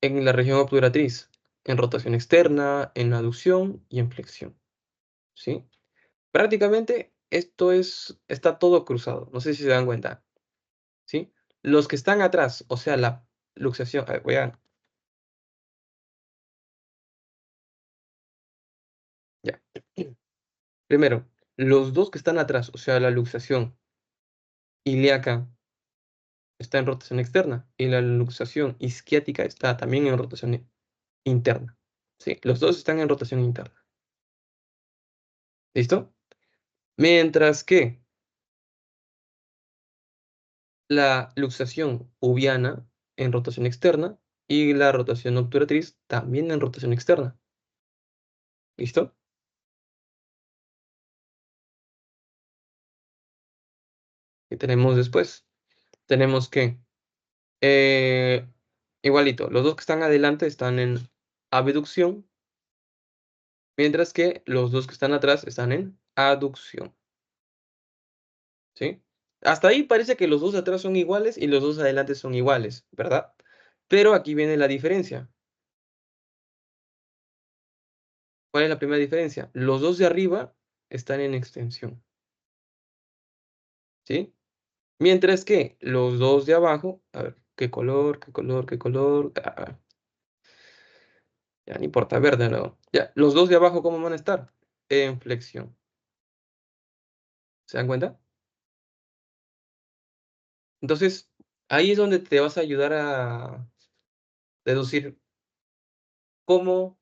en la región obturatriz? En rotación externa, en aducción y en flexión, ¿sí? Prácticamente esto está todo cruzado, no sé si se dan cuenta, ¿sí? Los que están atrás, o sea, la luxación, a ver, ya. Primero, los dos que están atrás, o sea, la luxación ilíaca está en rotación externa y la luxación isquiática está también en rotación interna, ¿sí? Los dos están en rotación interna, ¿listo? Mientras que la luxación pubiana en rotación externa y la rotación obturatriz también en rotación externa, ¿listo? ¿Qué tenemos después? Tenemos que, eh, igualito, los dos que están adelante están en abducción, mientras que los dos que están atrás están en aducción, ¿sí? Hasta ahí parece que los dos de atrás son iguales y los dos adelante son iguales, ¿verdad? Pero aquí viene la diferencia. ¿Cuál es la primera diferencia? Los dos de arriba están en extensión, ¿sí? Mientras que los dos de abajo, a ver, ¿qué color? ¿Qué color? ¿Qué color? Ya no importa, verde no. Ya, los dos de abajo, ¿cómo van a estar? En flexión. ¿Se dan cuenta? Entonces, ahí es donde te vas a ayudar a deducir cómo,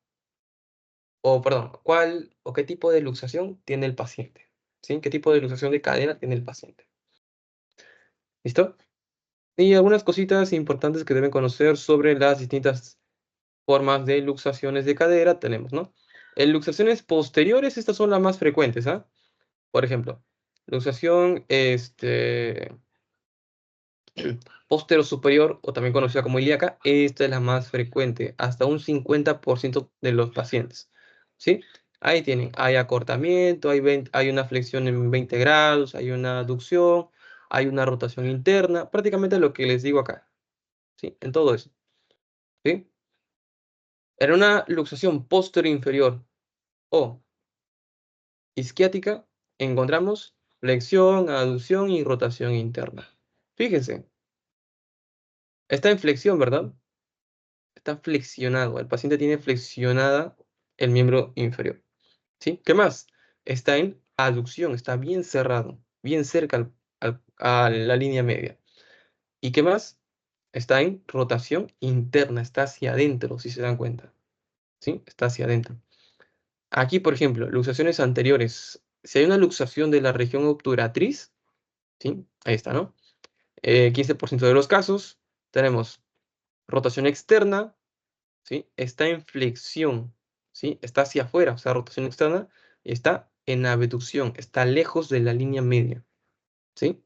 o perdón, cuál o qué tipo de luxación tiene el paciente, ¿sí? ¿Qué tipo de luxación de cadera tiene el paciente? ¿Listo? Y algunas cositas importantes que deben conocer sobre las distintas formas de luxaciones de cadera tenemos, ¿no? En luxaciones posteriores, estas son las más frecuentes, ¿ah? Por ejemplo, luxación, postero superior, o también conocida como ilíaca, esta es la más frecuente, hasta un 50% de los pacientes, ¿sí? Ahí tienen, hay acortamiento, hay una flexión en 20 grados, hay una aducción, hay una rotación interna, prácticamente lo que les digo acá, ¿sí? En todo eso, ¿sí? En una luxación posterior inferior o isquiática, encontramos flexión, aducción y rotación interna. Fíjense, está en flexión, ¿verdad? Está flexionado. El paciente tiene flexionada el miembro inferior, ¿sí? ¿Qué más? Está en aducción, está bien cerrado, bien cerca a la línea media. ¿Y qué más? Está en rotación interna, está hacia adentro, si se dan cuenta, ¿sí? Está hacia adentro. Aquí, por ejemplo, luxaciones anteriores. Si hay una luxación de la región obturatriz, ¿sí? Ahí está, ¿no? 15% de los casos tenemos rotación externa, ¿sí? Está en flexión, ¿sí? Está hacia afuera, o sea, rotación externa, y está en abducción, está lejos de la línea media, ¿sí?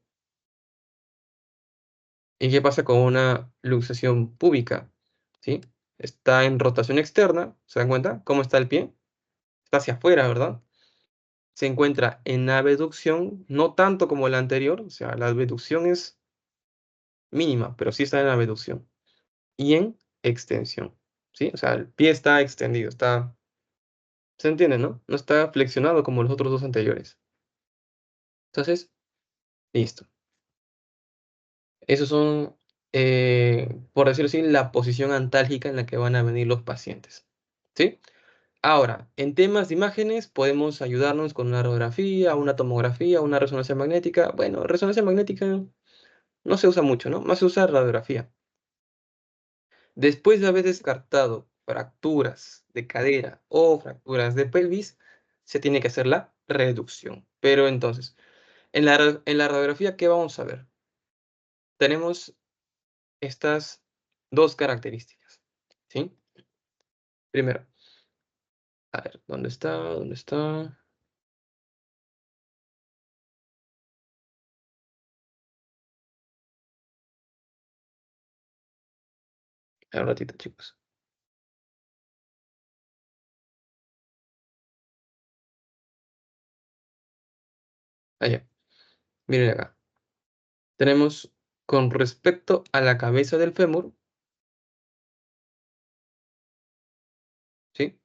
¿Y qué pasa con una luxación púbica? ¿Sí? Está en rotación externa, ¿se dan cuenta? ¿Cómo está el pie? Está hacia afuera, ¿verdad? Se encuentra en abducción, no tanto como la anterior, o sea, la abducción es mínima, pero sí está en abducción. Y en extensión, ¿sí? O sea, el pie está extendido, está, ¿se entiende, no? No está flexionado como los otros dos anteriores. Entonces, listo. Esos son, por decirlo así, la posición antálgica en la que van a venir los pacientes, ¿sí? Ahora, en temas de imágenes podemos ayudarnos con una radiografía, una tomografía, una resonancia magnética. Bueno, resonancia magnética no se usa mucho, ¿no? Más se usa radiografía. Después de haber descartado fracturas de cadera o fracturas de pelvis, se tiene que hacer la reducción. Pero entonces, en la radiografía, ¿qué vamos a ver? Tenemos estas dos características, ¿sí? Primero, a ver, ¿dónde está? ¿Dónde está? Un ratito, chicos. Allá, miren acá. Tenemos con respecto a la cabeza del fémur, ¿sí?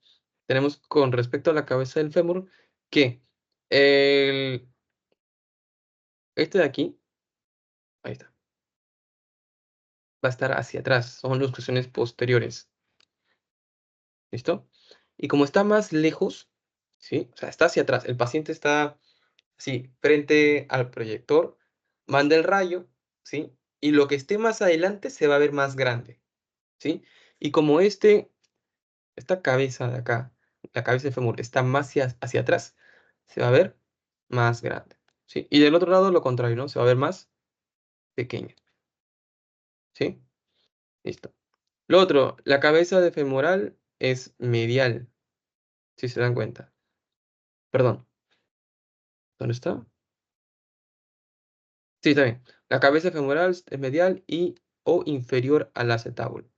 Tenemos con respecto a la cabeza del fémur que el, este de aquí, ahí está, va a estar hacia atrás, son las cuestiones posteriores, ¿listo? Y como está más lejos, ¿sí? O sea, está hacia atrás, el paciente está así, frente al proyector, manda el rayo, ¿sí? Y lo que esté más adelante se va a ver más grande, ¿sí? Y como esta cabeza de acá, la cabeza del fémur, está más hacia atrás, se va a ver más grande, ¿sí? Y del otro lado lo contrario, ¿no? Se va a ver más pequeño, ¿sí? Listo. Lo otro, la cabeza de femoral es medial, si se dan cuenta. Perdón, ¿dónde está? Sí, está bien. La cabeza femoral es medial y o inferior al acetábulo,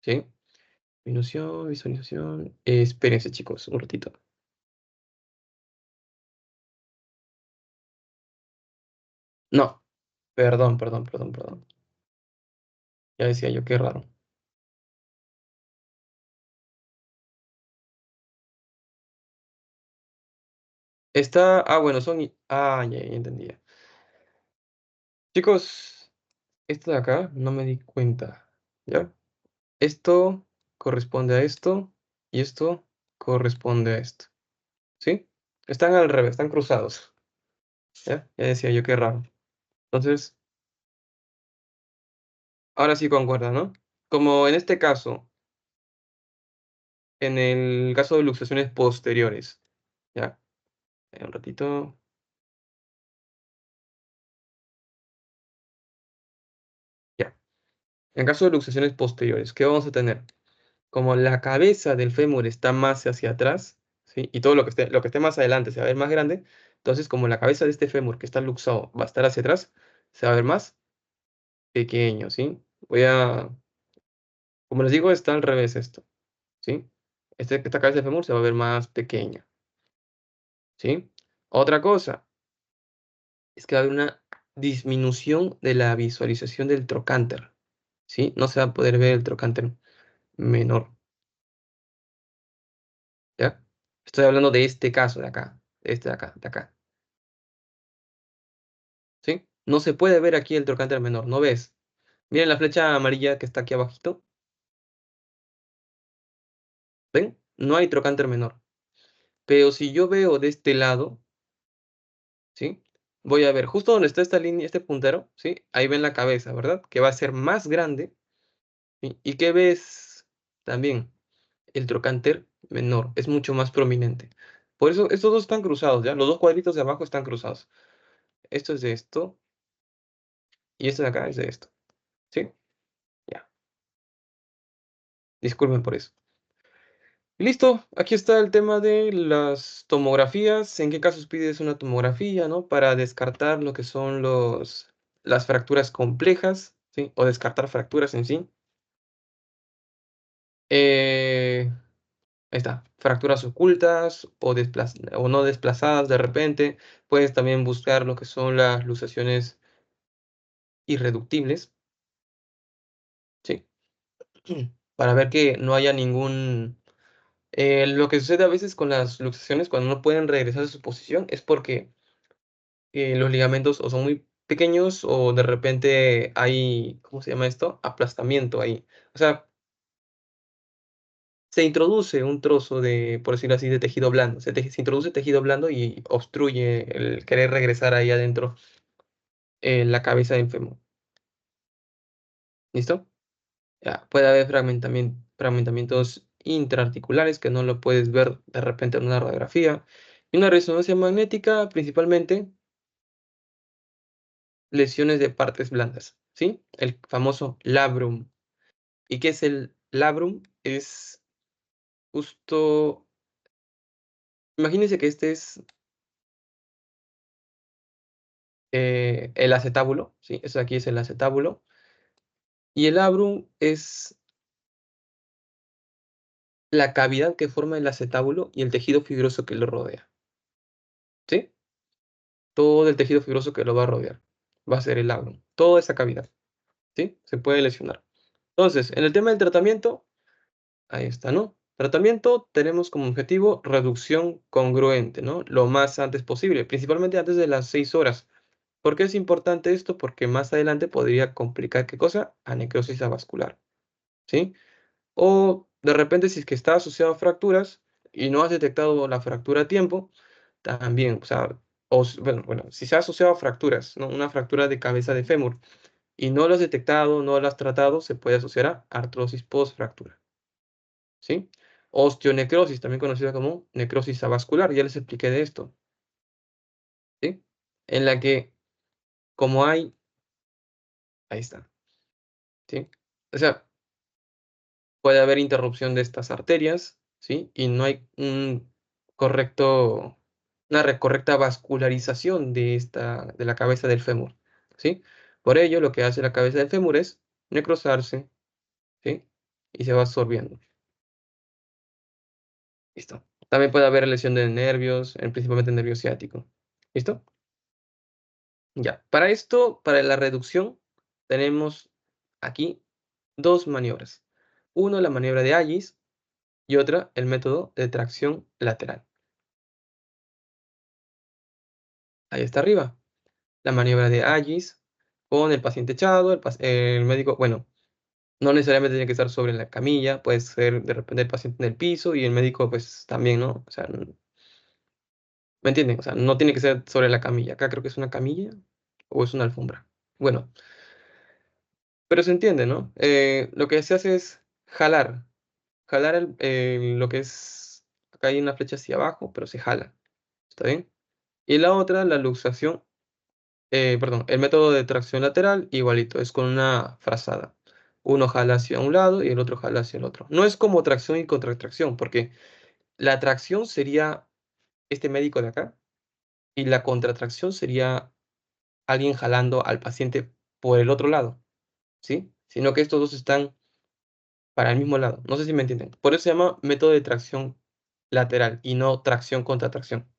¿sí? Disminución, visualización. Espérense, chicos, un ratito. No, perdón. Ya decía yo, qué raro. Bueno, ya entendí. Chicos, esto de acá no me di cuenta, ¿ya? Esto corresponde a esto y esto corresponde a esto, ¿sí? Están al revés, están cruzados, ¿ya? Ya decía yo, qué raro. Entonces, ahora sí concuerda, ¿no? Como en este caso, en el caso de luxaciones posteriores, ¿ya? Un ratito, ya. En caso de luxaciones posteriores, ¿qué vamos a tener? Como la cabeza del fémur está más hacia atrás, ¿sí? Y todo lo que esté más adelante se va a ver más grande, entonces como la cabeza de este fémur que está luxado va a estar hacia atrás, se va a ver más pequeño, ¿sí? Como les digo, está al revés esto, ¿sí? Esta cabeza de fémur se va a ver más pequeña, ¿sí? Otra cosa es que va a haber una disminución de la visualización del trocánter, ¿sí? No se va a poder ver el trocánter menor, ¿ya? Estoy hablando de este caso de acá, este de acá, ¿sí? No se puede ver aquí el trocánter menor, ¿no ves? Miren la flecha amarilla que está aquí abajito, ¿ven? No hay trocánter menor. Pero si yo veo de este lado, ¿sí? Voy a ver justo donde está esta línea, este puntero, ¿sí? Ahí ven la cabeza, ¿verdad? Que va a ser más grande, ¿sí? ¿Y qué ves? También el trocánter menor, es mucho más prominente. Por eso estos dos están cruzados, ¿ya? Los dos cuadritos de abajo están cruzados. Esto es de esto y esto de acá es de esto, ¿sí? Ya, disculpen por eso. Listo, aquí está el tema de las tomografías. ¿En qué casos pides una tomografía, no? Para descartar lo que son las fracturas complejas, ¿sí? O descartar fracturas en sí. Eh, Ahí está, fracturas ocultas o no desplazadas de repente. Puedes también buscar lo que son las luxaciones irreductibles, ¿sí? Para ver que no haya ningún... lo que sucede a veces con las luxaciones cuando no pueden regresar a su posición es porque los ligamentos o son muy pequeños o de repente hay, ¿cómo se llama esto? Aplastamiento ahí. O sea, se introduce un trozo de, por decirlo así, de tejido blando. Se introduce tejido blando y obstruye el querer regresar ahí adentro la cabeza del fémur. ¿Listo? Ya, puede haber fragmentamientos intraarticulares que no lo puedes ver de repente en una radiografía. Y una resonancia magnética, principalmente lesiones de partes blandas, ¿sí? El famoso labrum. ¿Y qué es el labrum? Es justo, imagínense que este es el acetábulo, ¿sí? Eso aquí es el acetábulo. Y el labrum es la cavidad que forma el acetábulo y el tejido fibroso que lo rodea, ¿sí? Todo el tejido fibroso que lo va a rodear va a ser el labrum, toda esa cavidad, ¿sí? Se puede lesionar. Entonces, en el tema del tratamiento, ahí está, ¿no? Tratamiento tenemos como objetivo reducción congruente, ¿no? Lo más antes posible, principalmente antes de las 6 horas. ¿Por qué es importante esto? Porque más adelante podría complicar, ¿qué cosa? A necrosis avascular, ¿sí? O de repente si es que está asociado a fracturas y no has detectado la fractura a tiempo, también, o sea, bueno, si se ha asociado a fracturas, ¿no? Una fractura de cabeza de fémur y no lo has detectado, no lo has tratado, se puede asociar a artrosis post-fractura, ¿sí? Osteonecrosis, también conocida como necrosis avascular, ya les expliqué de esto, ¿sí? En la que, como hay, ahí está, ¿sí? O sea, puede haber interrupción de estas arterias, ¿sí? Y no hay correcto, correcta vascularización de la cabeza del fémur, ¿sí? Por ello, lo que hace la cabeza del fémur es necrosarse, ¿sí? Y se va absorbiendo. ¿Listo? También puede haber lesión de nervios, principalmente el nervio ciático. ¿Listo? Ya. Para esto, para la reducción, tenemos aquí dos maniobras. Uno, la maniobra de Agis, y otra, el método de tracción lateral. Ahí está arriba. La maniobra de Agis con el paciente echado, el médico, bueno, no necesariamente tiene que estar sobre la camilla, puede ser de repente el paciente en el piso y el médico pues también, ¿no? O sea, ¿me entienden? O sea, no tiene que ser sobre la camilla. Acá creo que es una camilla o es una alfombra. Bueno, pero se entiende, ¿no? Lo que se hace es jalar lo que es, acá hay una flecha hacia abajo, pero se jala, ¿está bien? Y la otra, la luxación, perdón, el método de tracción lateral, igualito, es con una frazada. Uno jala hacia un lado y el otro jala hacia el otro. No es como tracción y contracción, porque la tracción sería este médico de acá y la contratracción sería alguien jalando al paciente por el otro lado, ¿sí? Sino que estos dos están para el mismo lado. No sé si me entienden. Por eso se llama método de tracción lateral y no tracción contra tracción,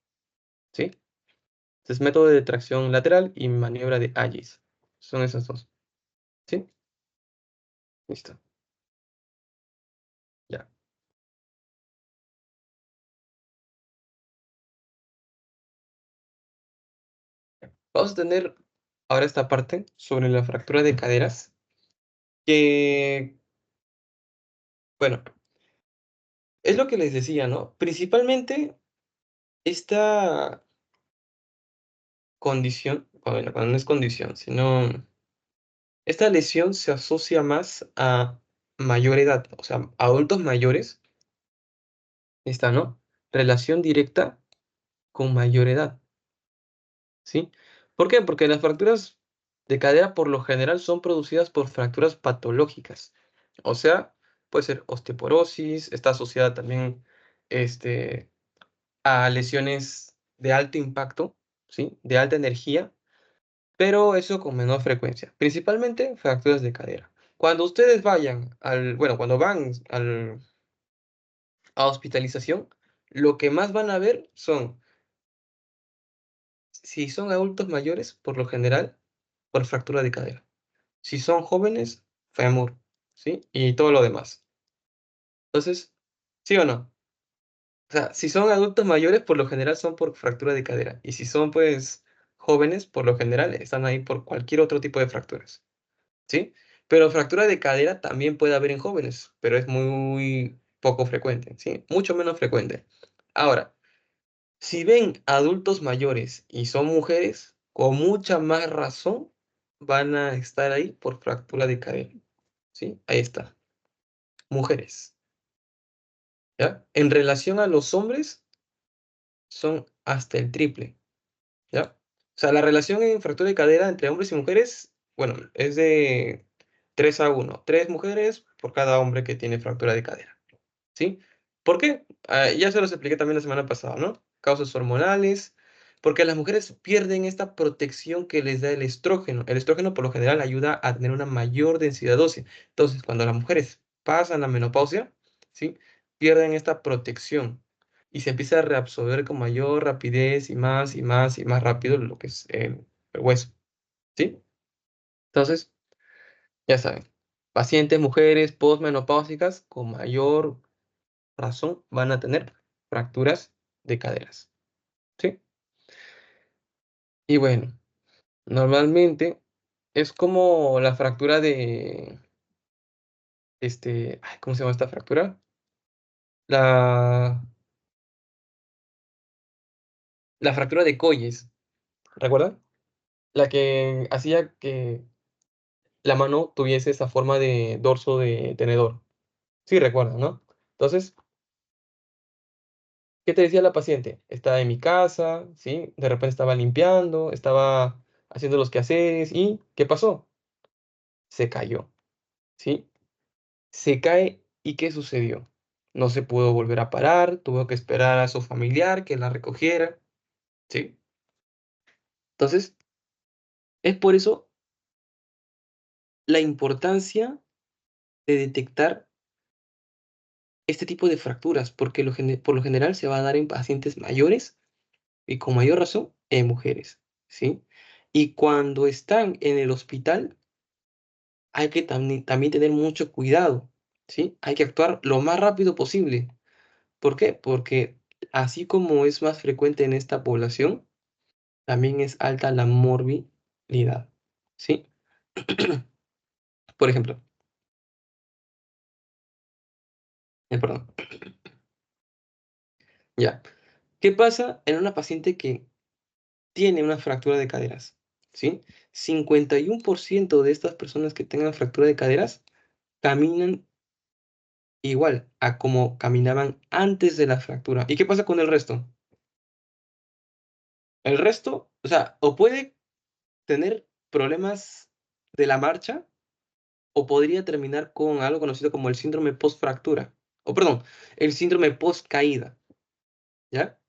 ¿sí? Entonces, método de tracción lateral y maniobra de Agis. Son esas dos, ¿sí? Listo. Ya. Vamos a tener ahora esta parte sobre la fractura de caderas, que, bueno, es lo que les decía, ¿no? Principalmente esta condición, bueno, cuando no es condición, sino esta lesión se asocia más a mayor edad, o sea, adultos mayores, está, ¿no? Relación directa con mayor edad, ¿sí? ¿Por qué? Porque las fracturas de cadera por lo general son producidas por fracturas patológicas. O sea, puede ser osteoporosis, está asociada también este, a lesiones de alto impacto, ¿sí? De alta energía, pero eso con menor frecuencia. Principalmente fracturas de cadera. Cuando ustedes vayan bueno, cuando van a hospitalización, lo que más van a ver son, si son adultos mayores, por lo general, por fractura de cadera. Si son jóvenes, fémur, ¿sí? Y todo lo demás. Entonces, ¿sí o no? O sea, si son adultos mayores, por lo general son por fractura de cadera. Y si son, pues, jóvenes, por lo general están ahí por cualquier otro tipo de fracturas, ¿sí? Pero fractura de cadera también puede haber en jóvenes, pero es muy poco frecuente, ¿sí? Mucho menos frecuente. Ahora, si ven adultos mayores y son mujeres, con mucha más razón van a estar ahí por fractura de cadera, ¿sí? Ahí está. Mujeres, ¿ya? En relación a los hombres, son hasta el triple, ¿ya? O sea, la relación en fractura de cadera entre hombres y mujeres, bueno, es de 3-1. 3 mujeres por cada hombre que tiene fractura de cadera, ¿sí? ¿Por qué? Ya se los expliqué también la semana pasada, ¿no? Causas hormonales, porque las mujeres pierden esta protección que les da el estrógeno. El estrógeno por lo general ayuda a tener una mayor densidad ósea. Entonces, cuando las mujeres pasan la menopausia, ¿sí? Pierden esta protección y se empieza a reabsorber con mayor rapidez y más y más y más rápido lo que es el hueso, ¿sí? Entonces, ya saben, pacientes mujeres postmenopáusicas con mayor razón van a tener fracturas de caderas, ¿sí? Y bueno, normalmente es como la fractura de, ay, ¿cómo se llama esta fractura? La, la fractura de Colles, ¿recuerdan? La que hacía que la mano tuviese esa forma de dorso de tenedor. Sí, recuerdan, ¿no? Entonces, ¿qué te decía la paciente? Estaba en mi casa, ¿sí? De repente estaba limpiando, estaba haciendo los quehaceres y ¿qué pasó? Se cayó, ¿sí? Se cae y ¿qué sucedió? No se pudo volver a parar, tuvo que esperar a su familiar que la recogiera, ¿sí? Entonces, es por eso la importancia de detectar este tipo de fracturas, porque por lo general se va a dar en pacientes mayores y con mayor razón en mujeres, ¿sí? Y cuando están en el hospital, hay que también tener mucho cuidado, ¿sí? Hay que actuar lo más rápido posible. ¿Por qué? Porque así como es más frecuente en esta población, también es alta la morbilidad, ¿sí? Por ejemplo, perdón, ya. ¿Qué pasa en una paciente que tiene una fractura de caderas? ¿Sí? 51% de estas personas que tengan fractura de caderas caminan igual a como caminaban antes de la fractura. ¿Y qué pasa con el resto? El resto, o sea, o puede tener problemas de la marcha o podría terminar con algo conocido como el síndrome post-fractura, o perdón, el síndrome post-caída, ¿ya?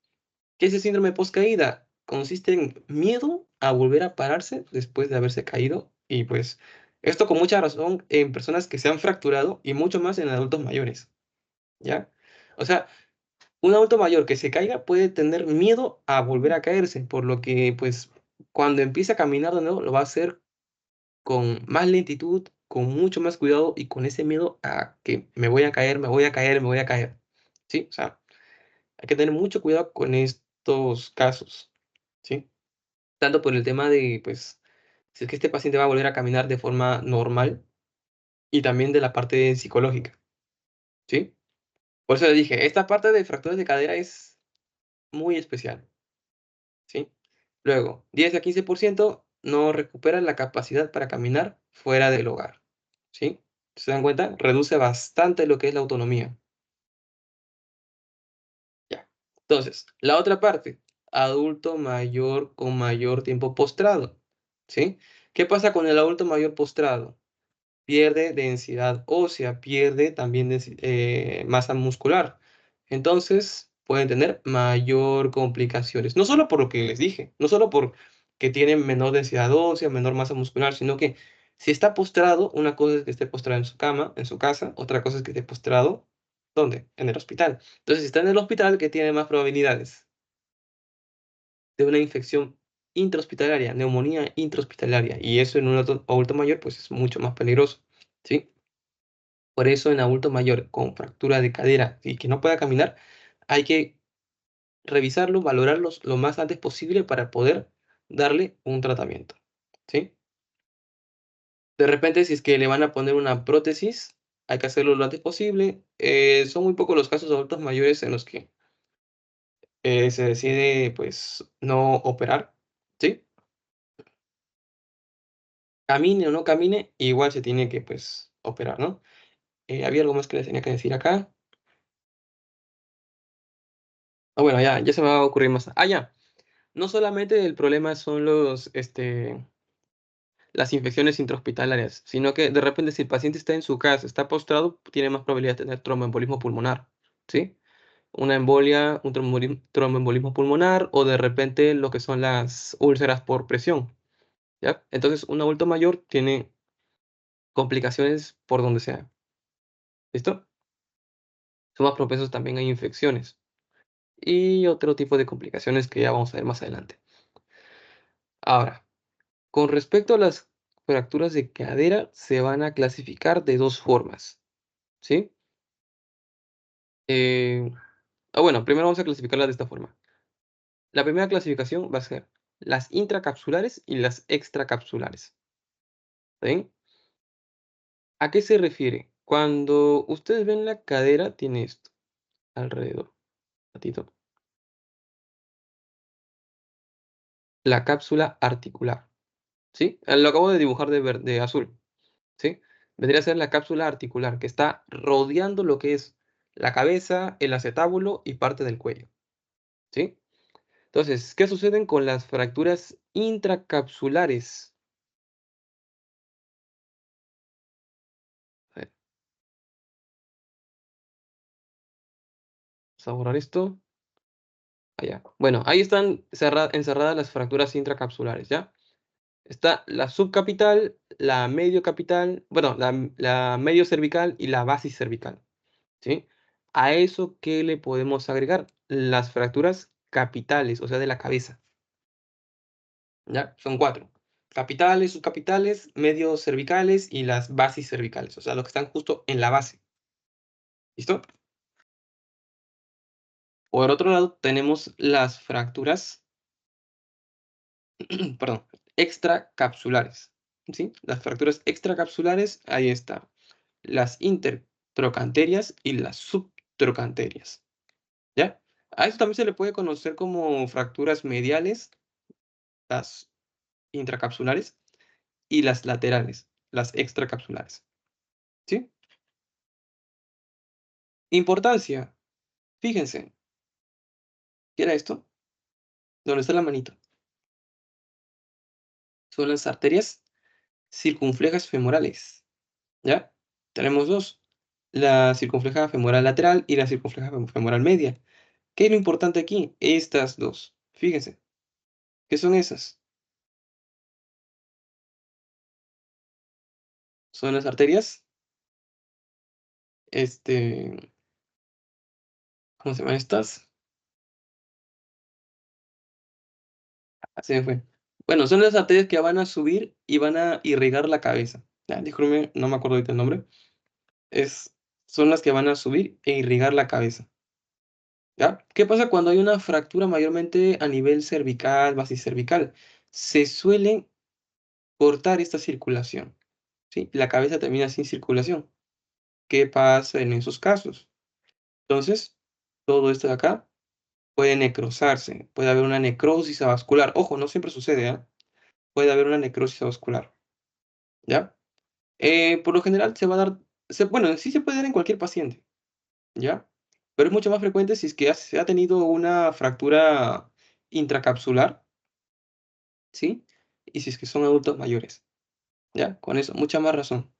¿Qué es el síndrome post-caída? Consiste en miedo a volver a pararse después de haberse caído y pues esto con mucha razón en personas que se han fracturado y mucho más en adultos mayores, ¿ya? O sea, un adulto mayor que se caiga puede tener miedo a volver a caerse, por lo que pues cuando empiece a caminar de nuevo lo va a hacer con más lentitud, con mucho más cuidado y con ese miedo a que me voy a caer, me voy a caer, me voy a caer. ¿Sí? O sea, hay que tener mucho cuidado con estos casos, ¿sí? Tanto por el tema de, pues, si es que este paciente va a volver a caminar de forma normal y también de la parte psicológica, ¿sí? Por eso le dije, esta parte de fracturas de cadera es muy especial, ¿sí? Luego, 10 a 15% no recupera la capacidad para caminar fuera del hogar, ¿sí? ¿Se dan cuenta? Reduce bastante lo que es la autonomía. Ya. Entonces, la otra parte, adulto mayor con mayor tiempo postrado, ¿sí? ¿Qué pasa con el adulto mayor postrado? Pierde densidad ósea, pierde también masa muscular. Entonces, pueden tener mayor complicaciones. No solo por lo que les dije, no solo por que tienen menor densidad ósea, menor masa muscular, sino que si está postrado, una cosa es que esté postrado en su cama, en su casa, otra cosa es que esté postrado, ¿dónde? En el hospital. Entonces, si está en el hospital, ¿qué tiene más probabilidades? De una infección intrahospitalaria, neumonía intrahospitalaria. Y eso en un adulto mayor, pues es mucho más peligroso, ¿sí? Por eso en adulto mayor con fractura de cadera y que no pueda caminar, hay que revisarlos, valorarlos lo más antes posible para poder darle un tratamiento, ¿sí? De repente, si es que le van a poner una prótesis, hay que hacerlo lo antes posible. Son muy pocos los casos de adultos mayores en los que se decide, pues, no operar, ¿sí? Camine o no camine, igual se tiene que, pues, operar, ¿no? Había algo más que les tenía que decir acá. Ah, bueno, ya se me va a ocurrir más. Ah, ya. No solamente el problema son las infecciones intrahospitalarias, sino que de repente si el paciente está en su casa, está postrado, tiene más probabilidad de tener tromboembolismo pulmonar, ¿sí? Una embolia, un tromboembolismo pulmonar o de repente lo que son las úlceras por presión, ¿ya? Entonces, un adulto mayor tiene complicaciones por donde sea, ¿listo? Son más propensos también a infecciones y otro tipo de complicaciones que ya vamos a ver más adelante. Ahora, con respecto a las fracturas de cadera, se van a clasificar de dos formas, ¿sí? Eh, bueno, primero vamos a clasificarlas de esta forma. La primera clasificación va a ser las intracapsulares y las extracapsulares, ¿sí? ¿A qué se refiere? Cuando ustedes ven la cadera, tiene esto alrededor, ratito, la cápsula articular, ¿sí? Lo acabo de dibujar de azul. ¿Sí? Vendría a ser la cápsula articular, que está rodeando lo que es la cabeza, el acetábulo y parte del cuello, ¿sí? Entonces, ¿qué suceden con las fracturas intracapsulares? A ver, vamos a borrar esto. Allá. Bueno, ahí están encerradas las fracturas intracapsulares, ¿ya? Está la subcapital, la mediocapital, bueno, la medio cervical y la basis cervical, ¿sí? A eso, ¿qué le podemos agregar? Las fracturas capitales, o sea, de la cabeza. ¿Ya? Son 4. Capitales, subcapitales, medios cervicales y las bases cervicales, o sea, los que están justo en la base. ¿Listo? Por otro lado, tenemos las fracturas, perdón, extracapsulares. ¿Sí? Las fracturas extracapsulares, ahí está. Las intertrocanterias y las subtrocanterias. ¿Ya? A eso también se le puede conocer como fracturas mediales, las intracapsulares, y las laterales, las extracapsulares. ¿Sí? Importancia. Fíjense, ¿qué era esto? ¿Dónde está la manito? Son las arterias circunflejas femorales, ¿ya? Tenemos dos, la circunfleja femoral lateral y la circunfleja femoral media. ¿Qué es lo importante aquí? Estas dos. Fíjense, ¿qué son esas? Son las arterias, este, ¿cómo se llaman estas? Se me fue. Bueno, son las arterias que van a subir y van a irrigar la cabeza, Disculpe, no me acuerdo ahorita el nombre, son las que van a subir e irrigar la cabeza, ¿ya? ¿Qué pasa cuando hay una fractura mayormente a nivel cervical, basicervical? Se suele cortar esta circulación, ¿sí? La cabeza termina sin circulación. ¿Qué pasa en esos casos? Entonces, todo esto de acá puede necrosarse, puede haber una necrosis avascular. Ojo, no siempre sucede, ¿ah? Puede haber una necrosis avascular, ¿ya? Por lo general se va a dar, bueno, sí se puede dar en cualquier paciente, ¿ya? Pero es mucho más frecuente si es que se ha tenido una fractura intracapsular, ¿sí? Y si es que son adultos mayores, ¿ya? Con eso, mucha más razón.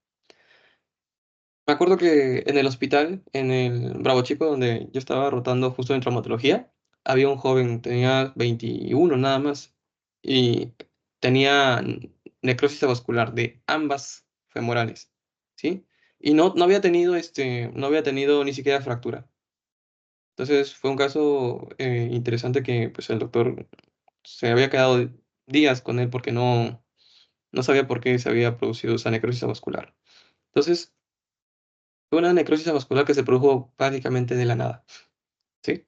Me acuerdo que en el hospital, en el Bravo Chico, donde yo estaba rotando justo en traumatología, había un joven, tenía 21 nada más, y tenía necrosis avascular de ambas femorales, ¿sí? Y no había tenido, no había tenido ni siquiera fractura. Entonces fue un caso interesante que pues el doctor se había quedado días con él porque no sabía por qué se había producido esa necrosis avascular. Entonces, fue una necrosis avascular que se produjo prácticamente de la nada, ¿sí?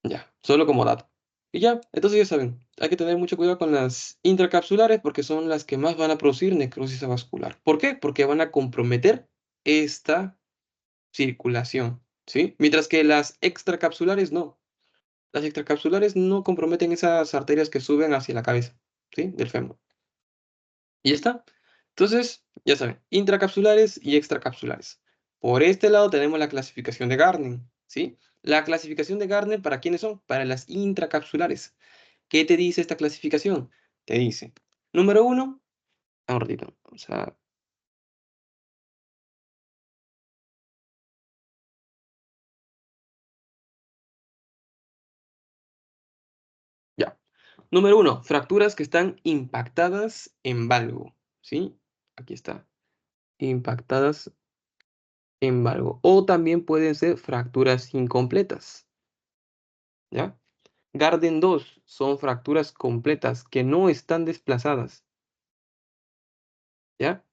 Ya, solo como dato. Y ya, entonces ya saben, hay que tener mucho cuidado con las intracapsulares porque son las que más van a producir necrosis avascular. ¿Por qué? Porque van a comprometer esta circulación, ¿sí? Mientras que las extracapsulares no. Las extracapsulares no comprometen esas arterias que suben hacia la cabeza, ¿sí? Del fémur. Y ya está. Entonces, ya saben, intracapsulares y extracapsulares. Por este lado tenemos la clasificación de Gardner, ¿sí? La clasificación de Gardner, ¿para quiénes son? Para las intracapsulares. ¿Qué te dice esta clasificación? Te dice, número uno, un ratito, o sea, ya. Número uno, fracturas que están impactadas en valgo, ¿sí? Aquí está, impactadas en valgo. O también pueden ser fracturas incompletas, ¿ya? Garden 2 son fracturas completas que no están desplazadas, ¿ya?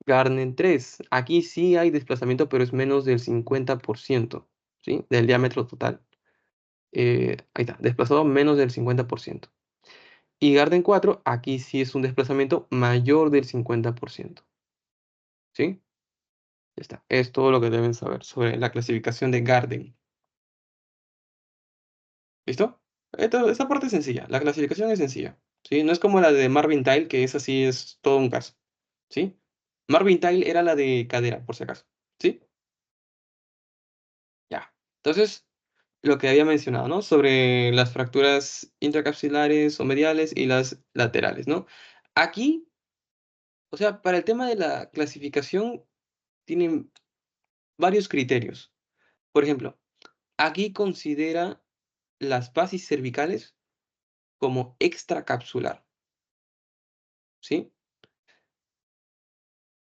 Garden 3, aquí sí hay desplazamiento, pero es menos del 50%, ¿sí? Del diámetro total. Ahí está, desplazado menos del 50%. Y Garden 4, aquí sí es un desplazamiento mayor del 50%, ¿sí? Ya está. Es todo lo que deben saber sobre la clasificación de Garden. ¿Listo? Esta parte es sencilla. La clasificación es sencilla, ¿sí? No es como la de Marvin Tile, que esa sí es todo un caso, ¿sí? Marvin Tile era la de cadera, por si acaso, ¿sí? Ya. Entonces, lo que había mencionado, ¿no? Sobre las fracturas intracapsulares o mediales y las laterales, ¿no? Aquí, o sea, para el tema de la clasificación, tienen varios criterios. Por ejemplo, aquí considera las bases cervicales como extracapsular, ¿sí?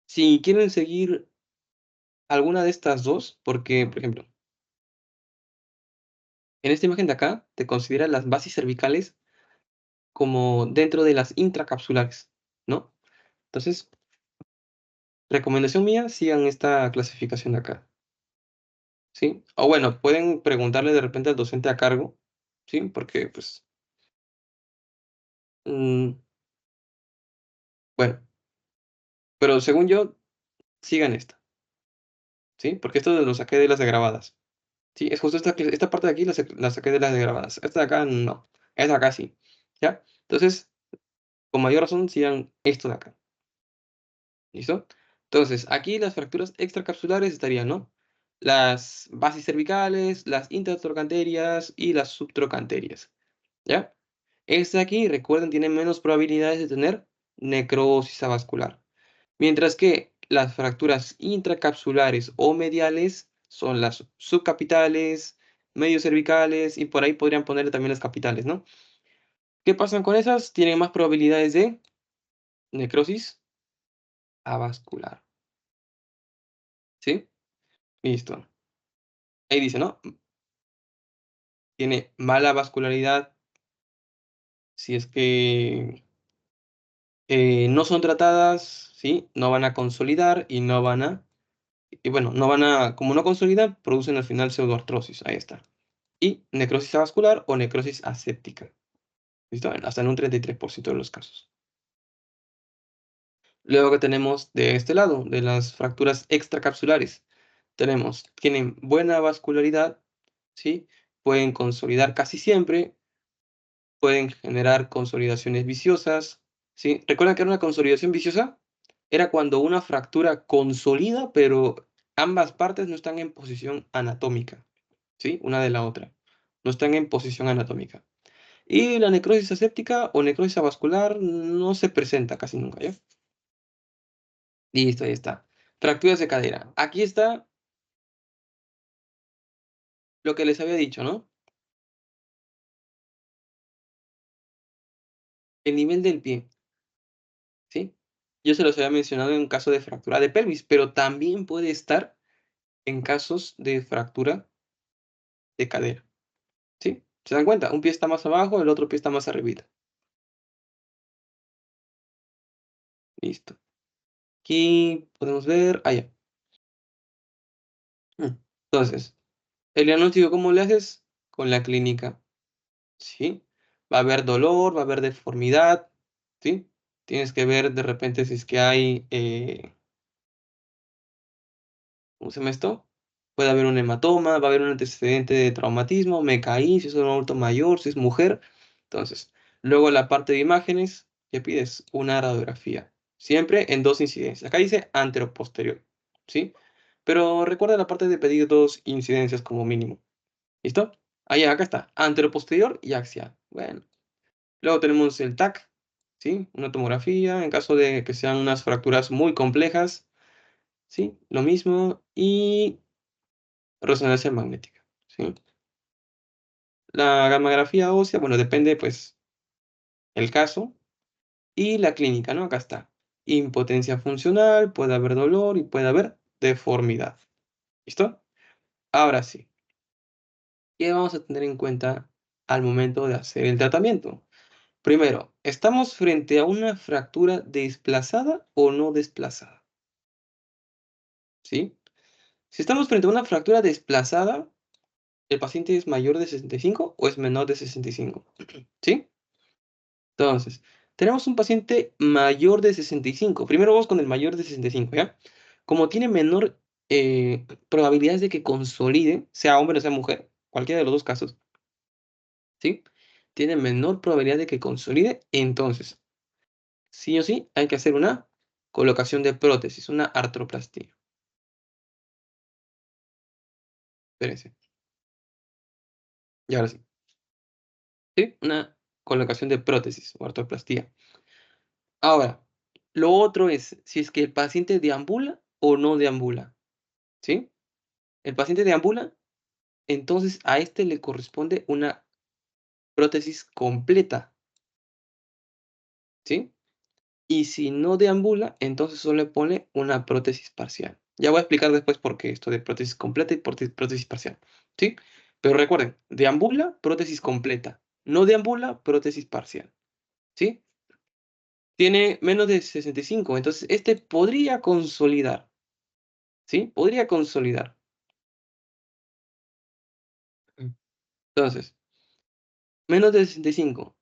Si quieren seguir alguna de estas dos, porque, por ejemplo, en esta imagen de acá, te considera las bases cervicales como dentro de las intracapsulares, ¿no? Entonces, recomendación mía, sigan esta clasificación de acá, ¿sí? O bueno, pueden preguntarle de repente al docente a cargo, ¿sí? Porque, pues, mm, bueno, pero según yo, sigan esta, ¿sí? Porque esto lo saqué de las de grabadas, ¿sí? Es justo esta parte de aquí la saqué de las de grabadas. Esta de acá no, esta de acá sí, ¿ya? Entonces, con mayor razón, sigan esto de acá. ¿Listo? Entonces, aquí las fracturas extracapsulares estarían, ¿no? Las bases cervicales, las intratrochanterias y las subtrochanterias, ¿ya? Este de aquí, recuerden, tiene menos probabilidades de tener necrosis avascular. Mientras que las fracturas intracapsulares o mediales son las subcapitales, mediocervicales y por ahí podrían ponerle también las capitales, ¿no? ¿Qué pasan con esas? Tienen más probabilidades de necrosis avascular, ¿sí? Listo. Ahí dice, ¿no? Tiene mala vascularidad si es que no son tratadas, ¿sí? No van a consolidar y no van a, y bueno, no van a, como no consolidan, producen al final pseudoartrosis, ahí está. Y necrosis avascular o necrosis aséptica, ¿listo? Hasta en un 33% de los casos. Luego que tenemos de este lado, de las fracturas extracapsulares, tienen buena vascularidad, ¿sí? Pueden consolidar casi siempre, pueden generar consolidaciones viciosas, ¿sí? ¿Recuerdan que era una consolidación viciosa? Era cuando una fractura consolida, pero ambas partes no están en posición anatómica, ¿sí? Una de la otra. No están en posición anatómica. Y la necrosis aséptica o necrosis avascular no se presenta casi nunca, ¿ya? Listo, ahí está. Fracturas de cadera. Aquí está lo que les había dicho, ¿no? El nivel del pie, ¿sí? Yo se los había mencionado en caso de fractura de pelvis, pero también puede estar en casos de fractura de cadera, ¿sí? ¿Se dan cuenta? Un pie está más abajo, el otro pie está más arribita. Listo. Aquí podemos ver, allá. Entonces, el diagnóstico, ¿cómo le haces? Con la clínica, ¿sí? Va a haber dolor, va a haber deformidad, ¿sí? Tienes que ver de repente si es que hay, ¿cómo se llama esto? Puede haber un hematoma, va a haber un antecedente de traumatismo, me caí, si es un adulto mayor, si es mujer. Entonces, luego la parte de imágenes, ¿qué pides? Una radiografía. Siempre en dos incidencias. Acá dice anteroposterior, ¿sí? Pero recuerda la parte de pedir dos incidencias como mínimo. ¿Listo? Ahí, acá está, anteroposterior y axial. Bueno, luego tenemos el TAC, ¿sí? Una tomografía, en caso de que sean unas fracturas muy complejas, ¿sí? Lo mismo. Y resonancia magnética, ¿sí? La gammagrafía ósea, bueno, depende, pues, el caso y la clínica, ¿no? Acá está. Impotencia funcional, puede haber dolor y puede haber deformidad. ¿Listo? Ahora sí, ¿qué vamos a tener en cuenta al momento de hacer el tratamiento? Primero, ¿estamos frente a una fractura desplazada o no desplazada? ¿Sí? Si estamos frente a una fractura desplazada, ¿el paciente es mayor de 65 o es menor de 65? ¿Sí? Entonces, tenemos un paciente mayor de 65. Primero vamos con el mayor de 65, ¿ya? Como tiene menor probabilidades de que consolide, sea hombre o sea mujer, cualquiera de los dos casos, ¿sí? Tiene menor probabilidad de que consolide, entonces, sí o sí, hay que hacer una colocación de prótesis, una artroplastía. Espérense. Y ahora sí, ¿sí? Una colocación de prótesis o artroplastía. Ahora, lo otro es si es que el paciente deambula o no deambula, ¿sí? El paciente deambula, entonces a este le corresponde una prótesis completa, ¿sí? Y si no deambula, entonces solo le pone una prótesis parcial. Ya voy a explicar después por qué esto de prótesis completa y prótesis parcial, ¿sí? Pero recuerden, deambula, prótesis completa. No deambula, prótesis parcial, ¿sí? Tiene menos de 65, entonces este podría consolidar, ¿sí? Podría consolidar. Entonces, menos de 65.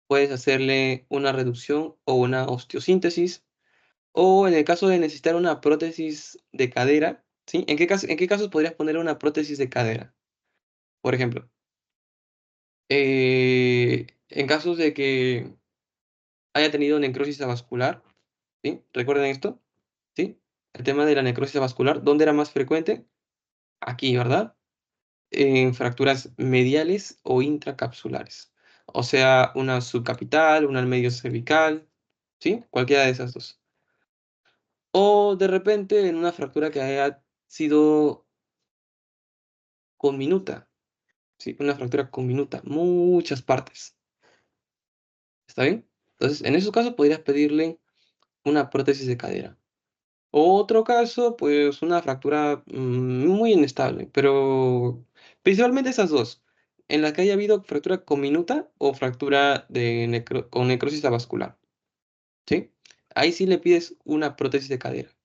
Puedes hacerle una reducción o una osteosíntesis, o en el caso de necesitar una prótesis de cadera, ¿sí? En qué casos podrías poner una prótesis de cadera? Por ejemplo, en casos de que haya tenido necrosis avascular, ¿sí? ¿Recuerden esto? ¿Sí? El tema de la necrosis avascular, ¿dónde era más frecuente? Aquí, ¿verdad? En fracturas mediales o intracapsulares. O sea, una subcapital, una al medio cervical, ¿sí? Cualquiera de esas dos. O de repente en una fractura que haya sido conminuta, ¿sí? Una fractura conminuta, muchas partes. ¿Está bien? Entonces, en esos casos podrías pedirle una prótesis de cadera. Otro caso, pues una fractura muy inestable, pero principalmente esas dos, en la que haya habido fractura conminuta o fractura con necrosis avascular. ¿sí? Ahí sí le pides una prótesis de cadera.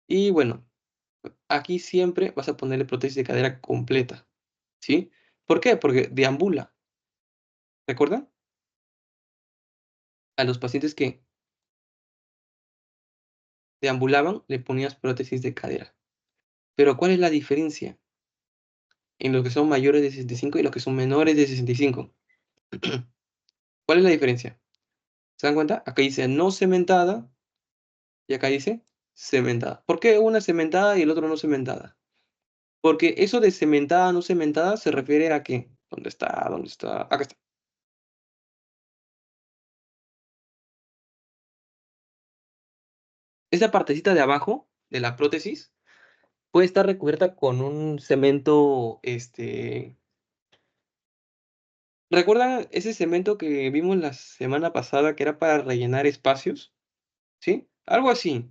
Y bueno, aquí siempre vas a ponerle prótesis de cadera completa, ¿sí? ¿Por qué? Porque deambula. ¿Recuerdan? A los pacientes que deambulaban le ponías prótesis de cadera. Pero ¿cuál es la diferencia en los que son mayores de 65 y los que son menores de 65? ¿Cuál es la diferencia? ¿Se dan cuenta? Acá dice no cementada y acá dice cementada. ¿Por qué una cementada y el otro no cementada? Porque eso de cementada, no cementada, se refiere a que, ¿dónde está? ¿Dónde está? Acá está. Esa partecita de abajo de la prótesis puede estar recubierta con un cemento, ¿recuerdan ese cemento que vimos la semana pasada que era para rellenar espacios? ¿Sí? Algo así.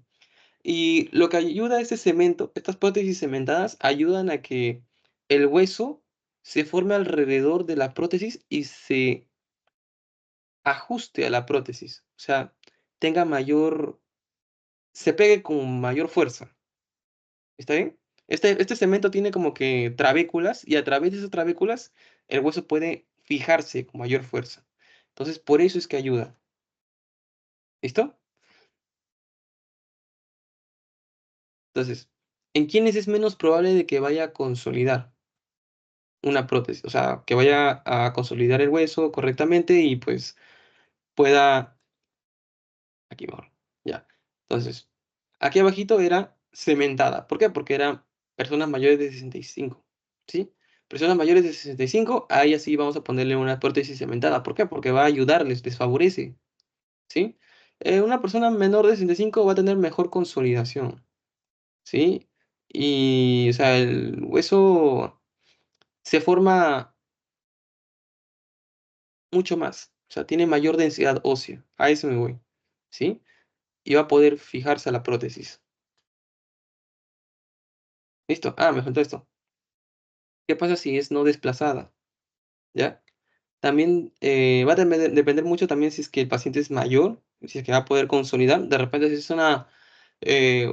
Y lo que ayuda a ese cemento, estas prótesis cementadas ayudan a que el hueso se forme alrededor de la prótesis y se ajuste a la prótesis. O sea, tenga mayor, se pegue con mayor fuerza. ¿Está bien? Este cemento tiene como que trabéculas y a través de esas trabéculas el hueso puede fijarse con mayor fuerza. Entonces, por eso es que ayuda. ¿Listo? Entonces, ¿en quiénes es menos probable de que vaya a consolidar una prótesis? O sea, que vaya a consolidar el hueso correctamente y pues pueda... Aquí mejor. Ya. Entonces, aquí abajito era cementada. ¿Por qué? Porque eran personas mayores de 65. ¿Sí? Personas mayores de 65, a ellas sí vamos a ponerle una prótesis cementada. ¿Por qué? Porque va a ayudarles, les favorece. ¿Sí? Una persona menor de 65 va a tener mejor consolidación. ¿Sí? Y, o sea, el hueso se forma mucho más. O sea, tiene mayor densidad ósea. A eso me voy. ¿Sí? Y va a poder fijarse a la prótesis. ¿Listo? Ah, me faltó esto. ¿Qué pasa si es no desplazada? ¿Ya? También va a depender mucho también si es que el paciente es mayor, si es que va a poder consolidar. De repente, si es eh,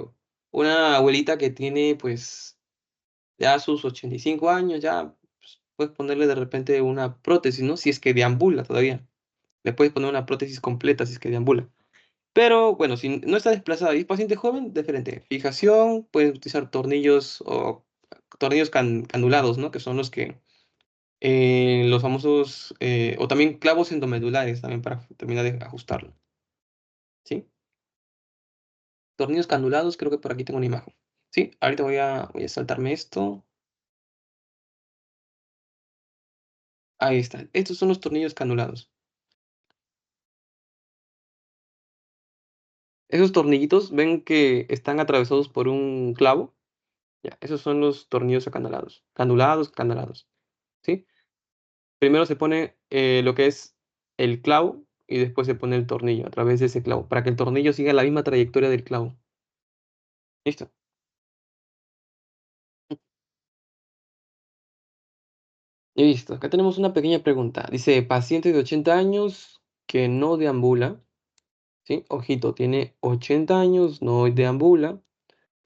una abuelita que tiene pues ya sus 85 años, ya pues, puedes ponerle de repente una prótesis, ¿no? Si es que deambula todavía. Le puedes poner una prótesis completa si es que deambula. Pero bueno, si no está desplazada y es paciente joven, diferente. Fijación, puedes utilizar tornillos o tornillos canulados, ¿no? Que son los que los famosos, o también clavos endomedulares, también para terminar de ajustarlo, ¿sí? Tornillos canulados, creo que por aquí tengo una imagen. Sí, ahorita voy a saltarme esto. Ahí está. Estos son los tornillos canulados. Esos tornillitos, ven que están atravesados por un clavo. Ya, esos son los tornillos acanalados. Canulados, canalados. ¿Sí? Primero se pone lo que es el clavo y después se pone el tornillo a través de ese clavo, para que el tornillo siga la misma trayectoria del clavo. ¿Listo? Y listo. Acá tenemos una pequeña pregunta. Dice, paciente de 80 años que no deambula, ¿sí? Ojito, tiene 80 años, no deambula,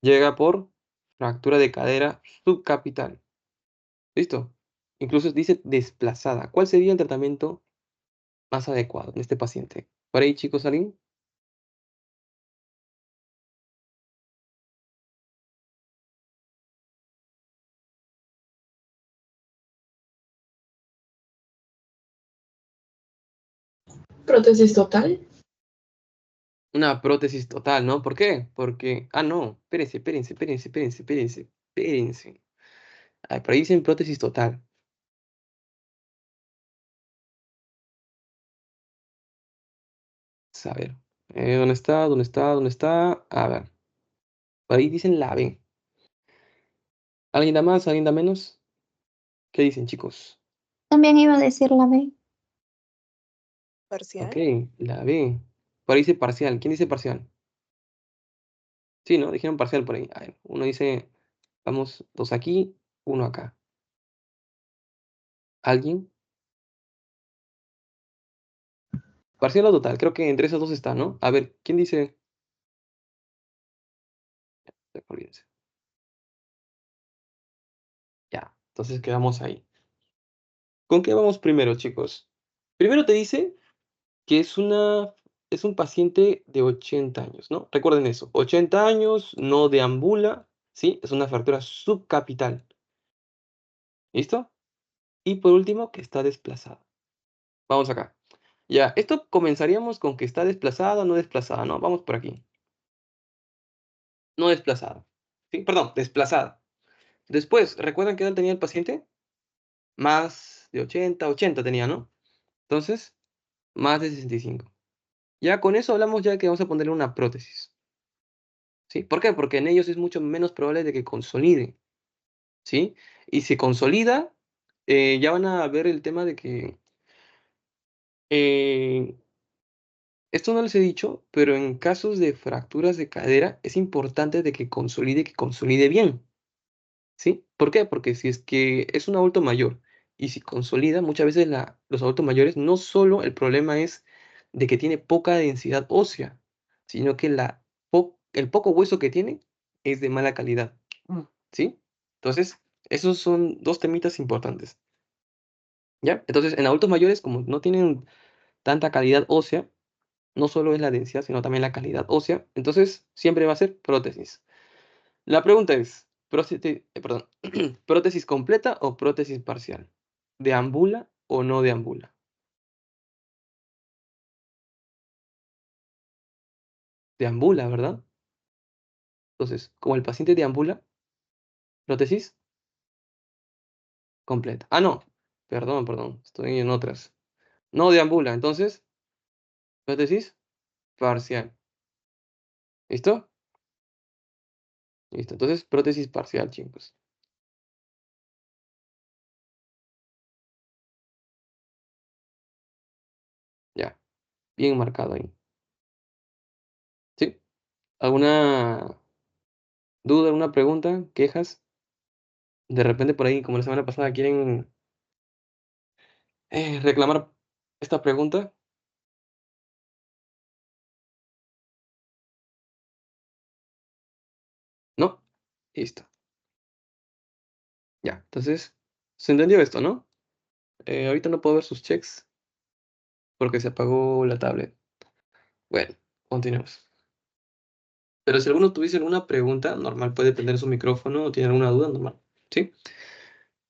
llega por fractura de cadera subcapital. ¿Listo? Incluso dice desplazada. ¿Cuál sería el tratamiento más adecuado en este paciente? Por ahí, chicos, ¿alguien? Prótesis total. Una prótesis total, ¿no? ¿Por qué? Porque, no, espérense, espérense, espérense, espérense, espérense, espérense. Ah, por ahí dicen prótesis total. A ver, ¿dónde está? ¿Dónde está? ¿Dónde está? A ver, por ahí dicen la B. ¿Alguien da más? ¿Alguien da menos? ¿Qué dicen, chicos? También iba a decir la B. Ok, Parcial. la B. Por ahí dice parcial. ¿Quién dice parcial? Sí, ¿no? Dijeron parcial por ahí. A ver, uno dice, vamos, dos aquí, uno acá. ¿Alguien? Parcial o total, creo que entre esos dos está, ¿no? A ver, ¿quién dice? Olvídense. Ya, entonces quedamos ahí. ¿Con qué vamos primero, chicos? Primero te dice que es un paciente de 80 años, ¿no? Recuerden eso, 80 años, no deambula, ¿sí? Es una fractura subcapital. ¿Listo? Y por último, que está desplazado. Vamos acá. Ya, esto comenzaríamos con que está desplazada o no desplazada, ¿no? Vamos por aquí. No desplazada. ¿Sí? Perdón, desplazada. Después, ¿recuerdan qué edad tenía el paciente? Más de 80 tenía, ¿no? Entonces, más de 65. Ya con eso hablamos ya que vamos a ponerle una prótesis. ¿Sí? ¿Por qué? Porque en ellos es mucho menos probable de que consolide. ¿Sí? Y si consolida, ya van a ver el tema de que eh, esto no les he dicho, pero en casos de fracturas de cadera es importante de que consolide bien, ¿sí? ¿Por qué? Porque si es que es un adulto mayor y si consolida, muchas veces los adultos mayores no solo el problema es de que tiene poca densidad ósea, sino que el poco hueso que tiene es de mala calidad, ¿sí? Entonces, esos son dos temitas importantes, ¿ya? Entonces, en adultos mayores, como no tienen tanta calidad ósea, no solo es la densidad, sino también la calidad ósea. Entonces, siempre va a ser prótesis. La pregunta es, perdón, ¿prótesis completa o prótesis parcial? ¿Deambula o no deambula? Deambula, ¿verdad? Entonces, como el paciente deambula, prótesis completa. Ah, no, perdón, estoy en otras. No deambula, entonces, prótesis parcial. ¿Listo? Listo, entonces, prótesis parcial, chicos. Ya, bien marcado ahí. ¿Sí? ¿Alguna duda, alguna pregunta, quejas? De repente por ahí, como la semana pasada, quieren reclamar esta pregunta. ¿No? Listo. Ya, entonces, se entendió esto, ¿no? Ahorita no puedo ver sus checks porque se apagó la tablet. Bueno, continuemos. Pero si alguno tuviese alguna pregunta, normal, puede prender su micrófono o tiene alguna duda, normal. ¿Sí?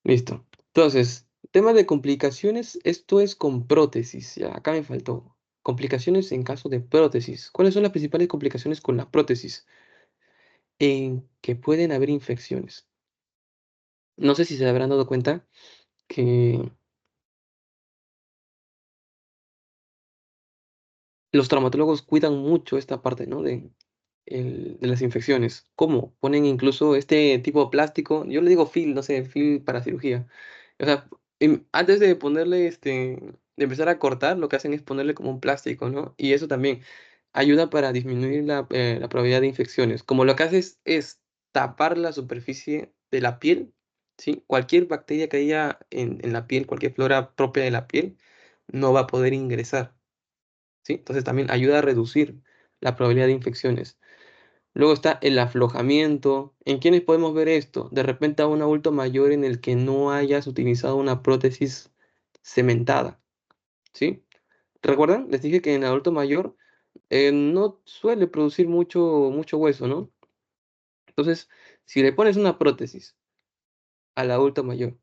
Listo. Entonces, tema de complicaciones, esto es con prótesis. Ya, acá me faltó. Complicaciones en caso de prótesis. ¿Cuáles son las principales complicaciones con la prótesis? En que pueden haber infecciones. No sé si se habrán dado cuenta que los traumatólogos cuidan mucho esta parte, ¿no? De las infecciones. ¿Cómo? Ponen incluso este tipo de plástico, yo le digo film, no sé, film para cirugía. O sea, antes de ponerle, de empezar a cortar, lo que hacen es ponerle como un plástico, ¿no? Y eso también ayuda para disminuir la probabilidad de infecciones. Como lo que haces es tapar la superficie de la piel, ¿sí? Cualquier bacteria que haya en la piel, cualquier flora propia de la piel, no va a poder ingresar. ¿Sí? Entonces también ayuda a reducir la probabilidad de infecciones. Luego está el aflojamiento. ¿En quiénes podemos ver esto? De repente a un adulto mayor en el que no hayas utilizado una prótesis cementada. ¿Sí? ¿Recuerdan? Les dije que en adulto mayor no suele producir mucho hueso, ¿no? Entonces, si le pones una prótesis al adulto mayor,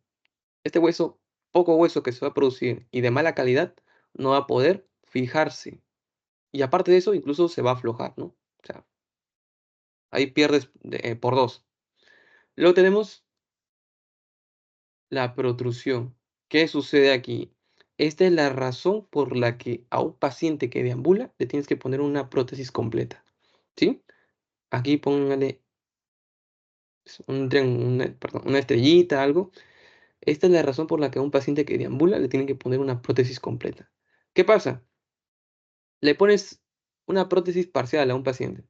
este hueso, poco hueso que se va a producir y de mala calidad, no va a poder fijarse. Y aparte de eso, incluso se va a aflojar, ¿no? O sea, ahí pierdes por dos. Luego tenemos la protrusión. ¿Qué sucede aquí? Esta es la razón por la que a un paciente que deambula le tienes que poner una prótesis completa. ¿Sí? Aquí póngale perdón, una estrellita, algo. Esta es la razón por la que a un paciente que deambula le tienen que poner una prótesis completa. ¿Qué pasa? Le pones una prótesis parcial a un paciente.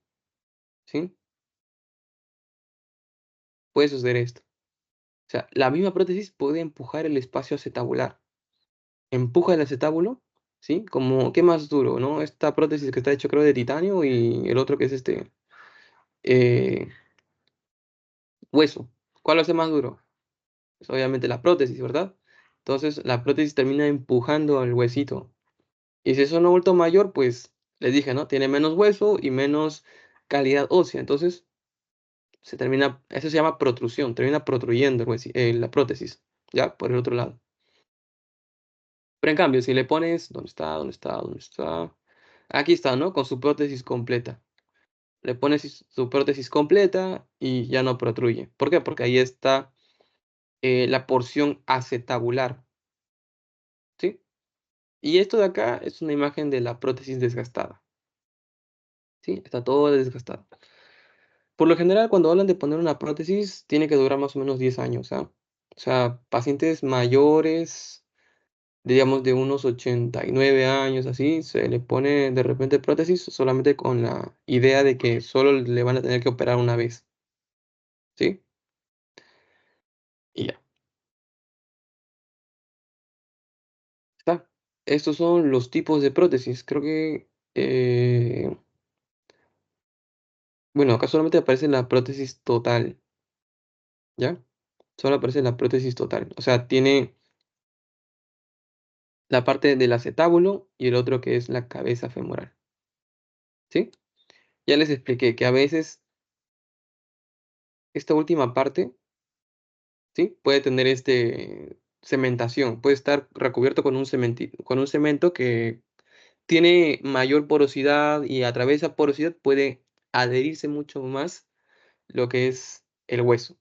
¿Sí? Puede suceder esto. O sea, la misma prótesis puede empujar el espacio acetabular. Empuja el acetábulo ¿sí? Como, ¿qué más duro, no? Esta prótesis que está hecho, creo, de titanio y el otro que es eh, hueso. ¿Cuál lo hace más duro? Pues obviamente la prótesis, ¿verdad? Entonces la prótesis termina empujando al huesito. Y si es un adulto mayor, pues les dije, ¿no? Tiene menos hueso y menos calidad ósea. Entonces eso se llama protrusión, termina protruyendo la prótesis, ¿ya? Por el otro lado. Pero en cambio, si le pones, ¿dónde está? ¿Dónde está? ¿Dónde está? Aquí está, ¿no? Con su prótesis completa. Le pones su prótesis completa y ya no protruye. ¿Por qué? Porque ahí está la porción acetabular, ¿sí? Y esto de acá es una imagen de la prótesis desgastada, ¿sí? Está todo desgastado. Por lo general, cuando hablan de poner una prótesis, tiene que durar más o menos 10 años, ¿ah? O sea, pacientes mayores, digamos de unos 89 años, así, se le pone de repente prótesis solamente con la idea de que solo le van a tener que operar una vez, ¿sí? Y ya, está. Estos son los tipos de prótesis. Creo que, bueno, acá solamente aparece la prótesis total, ¿ya? Solo aparece la prótesis total. O sea, tiene la parte del acetábulo y el otro que es la cabeza femoral, ¿sí? Ya les expliqué que a veces esta última parte, ¿sí? Puede tener cementación, puede estar recubierto con con un cemento que tiene mayor porosidad y a través de esa porosidad puede adherirse mucho más lo que es el hueso,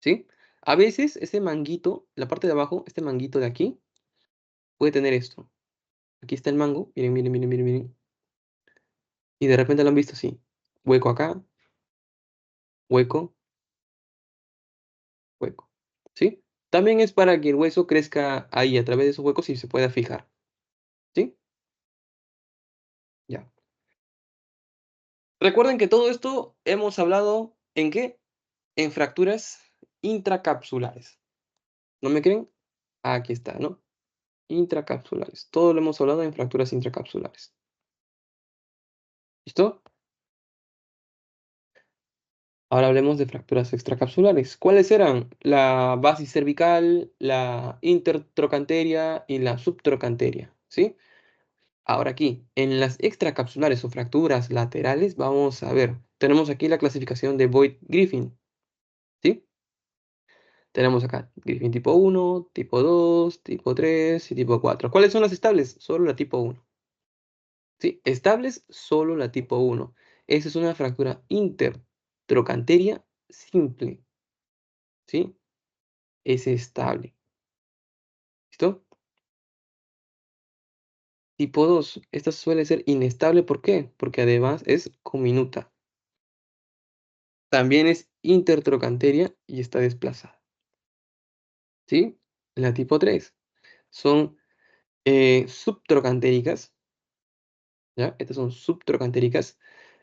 ¿sí? A veces este manguito, la parte de abajo, este manguito de aquí, puede tener esto. Aquí está el mango, miren, miren, miren, miren, miren. Y de repente lo han visto así. Hueco acá, hueco, hueco. ¿Sí? También es para que el hueso crezca ahí a través de esos huecos y se pueda fijar. ¿Sí? Ya. Recuerden que todo esto hemos hablado ¿en qué? En fracturas intracapsulares. ¿No me creen? Aquí está, ¿no? Intracapsulares. Todo lo hemos hablado en fracturas intracapsulares. ¿Listo? Ahora hablemos de fracturas extracapsulares. ¿Cuáles eran? La basis cervical, la intertrocanteria y la subtrocanteria. ¿Sí? Ahora aquí, en las extracapsulares o fracturas laterales, vamos a ver. Tenemos aquí la clasificación de Boyd-Griffin. ¿Sí? Tenemos acá Griffin tipo 1, tipo 2, tipo 3 y tipo 4. ¿Cuáles son las estables? Solo la tipo 1. ¿Sí? Estables, solo la tipo 1. Esa es una fractura intertrocanteria simple. ¿Sí? Es estable. ¿Listo? Tipo 2. Esta suele ser inestable. ¿Por qué? Porque además es cominuta. También es intertrocanteria y está desplazada. ¿Sí? La tipo 3 son subtrocantéricas. ¿Ya? Estas son subtrocantéricas.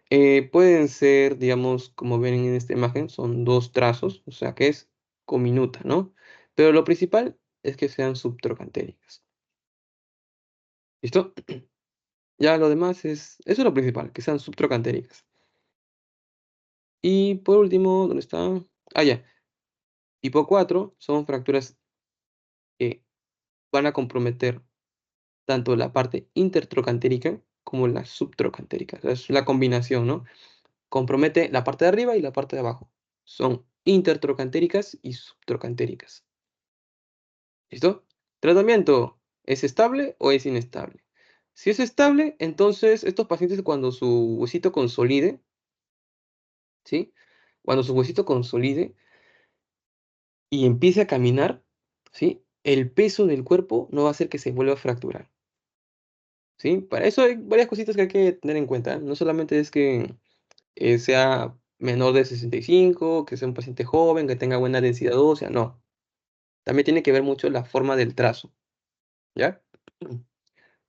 Pueden ser, digamos, como ven en esta imagen, son dos trazos, o sea que es cominuta, ¿no? Pero lo principal es que sean subtrocantéricas. ¿Listo? Ya lo demás eso es lo principal, que sean subtrocantéricas. Y por último, ¿dónde está? Ah, ya. Tipo 4 son fracturas que van a comprometer tanto la parte intertrocantérica como la subtrocantérica. O sea, es la combinación, ¿no? Compromete la parte de arriba y la parte de abajo. Son intertrocantéricas y subtrocantéricas. ¿Listo? Tratamiento. ¿Es estable o es inestable? Si es estable, entonces estos pacientes cuando su huesito consolide, ¿sí? Cuando su huesito consolide y empiece a caminar, ¿sí? El peso del cuerpo no va a hacer que se vuelva a fracturar, ¿sí? Para eso hay varias cositas que hay que tener en cuenta, ¿eh? No solamente es que sea menor de 65, que sea un paciente joven, que tenga buena densidad ósea, no. También tiene que ver mucho la forma del trazo, ¿ya?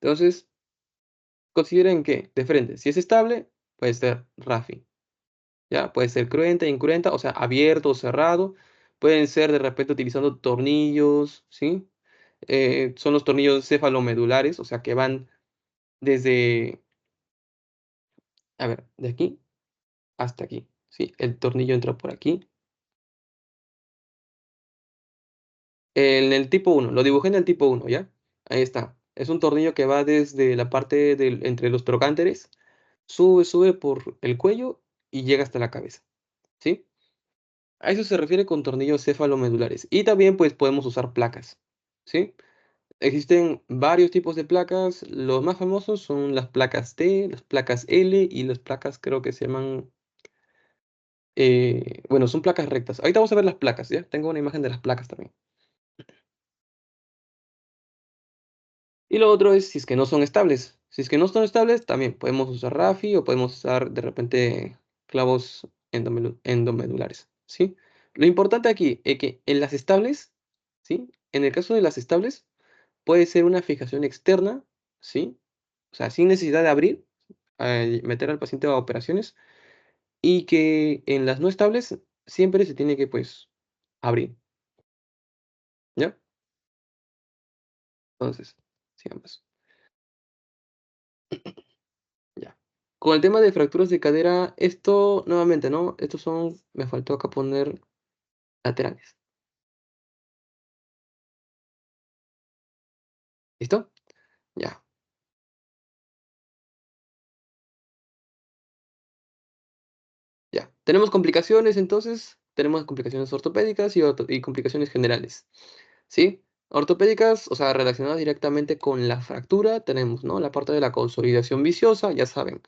Entonces, consideren que, de frente, si es estable, puede ser RAFI, ¿ya? Puede ser cruenta, incruenta, o sea, abierto o cerrado. Pueden ser de repente utilizando tornillos, ¿sí? Son los tornillos cefalomedulares, o sea, que van desde, a ver, de aquí hasta aquí, ¿sí? El tornillo entra por aquí. En el tipo uno lo dibujé en el tipo uno, ¿ya? Ahí está. Es un tornillo que va desde la parte entre los trocánteres, sube por el cuello y llega hasta la cabeza, ¿sí? A eso se refiere con tornillos cefalomedulares. Y también, pues, podemos usar placas, ¿sí? Existen varios tipos de placas. Los más famosos son las placas T, las placas L y las placas creo que se llaman, bueno, son placas rectas. Ahorita vamos a ver las placas, ¿ya? Tengo una imagen de las placas también. Y lo otro es si es que no son estables. Si es que no son estables, también podemos usar RAFI o podemos usar de repente clavos endomedulares, ¿sí? Lo importante aquí es que en las estables, ¿sí? En el caso de las estables, puede ser una fijación externa, ¿sí? O sea, sin necesidad de abrir, meter al paciente a operaciones, y que en las no estables siempre se tiene que, pues, abrir, ¿ya? Entonces, sigamos. Ya. Con el tema de fracturas de cadera, esto nuevamente, ¿no? Estos son, me faltó acá poner laterales. ¿Listo? Ya, ya. Tenemos complicaciones entonces, tenemos complicaciones ortopédicas y complicaciones generales, ¿sí? Ortopédicas, o sea, relacionadas directamente con la fractura, tenemos, ¿no? La parte de la consolidación viciosa, ya saben,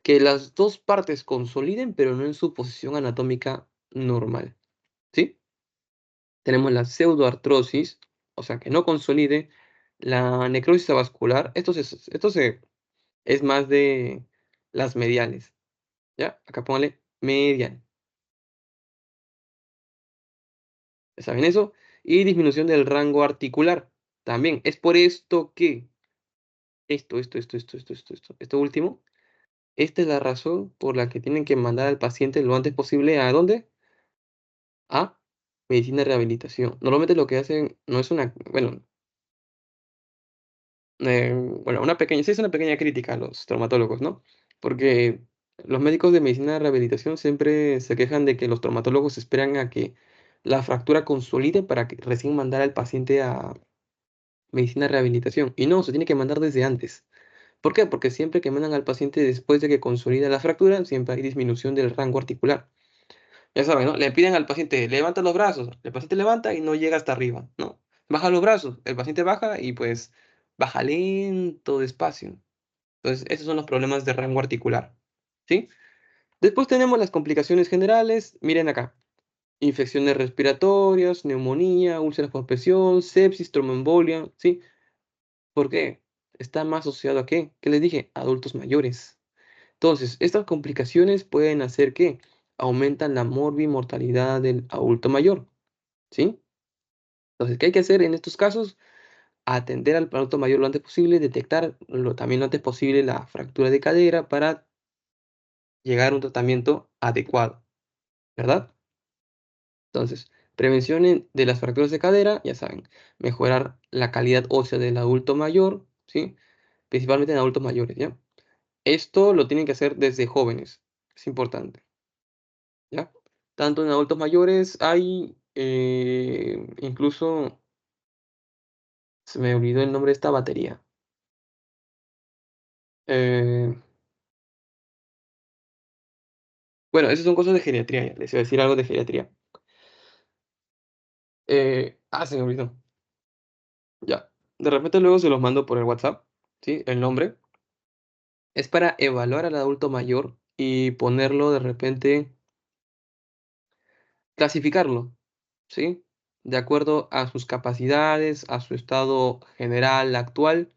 que las dos partes consoliden, pero no en su posición anatómica normal, ¿sí? Tenemos la pseudoartrosis, o sea, que no consolide, la necrosis avascular, es más de las mediales, ¿ya? Acá póngale medial, ¿ya saben eso? Y disminución del rango articular, también. Es por esto que, esto último, esta es la razón por la que tienen que mandar al paciente lo antes posible, ¿a dónde? A medicina de rehabilitación. Normalmente lo que hacen no es una, bueno, una pequeña, sí es una pequeña crítica a los traumatólogos, ¿no? Porque los médicos de medicina de rehabilitación siempre se quejan de que los traumatólogos esperan a que la fractura consolide para que recién mandar al paciente a medicina de rehabilitación. Y no, se tiene que mandar desde antes. ¿Por qué? Porque siempre que mandan al paciente después de que consolida la fractura, siempre hay disminución del rango articular. Ya saben, ¿no? Le piden al paciente, levanta los brazos. El paciente levanta y no llega hasta arriba, ¿no? Baja los brazos. El paciente baja y pues baja lento, despacio. Entonces, esos son los problemas de rango articular, ¿sí? Después tenemos las complicaciones generales. Miren acá. Infecciones respiratorias, neumonía, úlceras por presión, sepsis, tromboembolia, ¿sí? ¿Por qué? Está más asociado a qué? ¿Qué les dije? Adultos mayores. Entonces, estas complicaciones pueden hacer que aumentan la morbimortalidad del adulto mayor, ¿sí? Entonces, ¿qué hay que hacer en estos casos? Atender al adulto mayor lo antes posible, detectar también lo antes posible la fractura de cadera para llegar a un tratamiento adecuado, ¿verdad? Entonces, prevención de las fracturas de cadera, ya saben, mejorar la calidad ósea del adulto mayor, ¿sí? Principalmente en adultos mayores, ¿ya? Esto lo tienen que hacer desde jóvenes, es importante, ¿ya? Tanto en adultos mayores hay, incluso, se me olvidó el nombre de esta batería. Eh, bueno, esas son cosas de geriatría, ya, les iba a decir algo de geriatría. Se me olvidó. Ya. De repente luego se los mando por el WhatsApp, ¿sí? El nombre. Es para evaluar al adulto mayor y ponerlo de repente, clasificarlo, ¿sí? De acuerdo a sus capacidades, a su estado general actual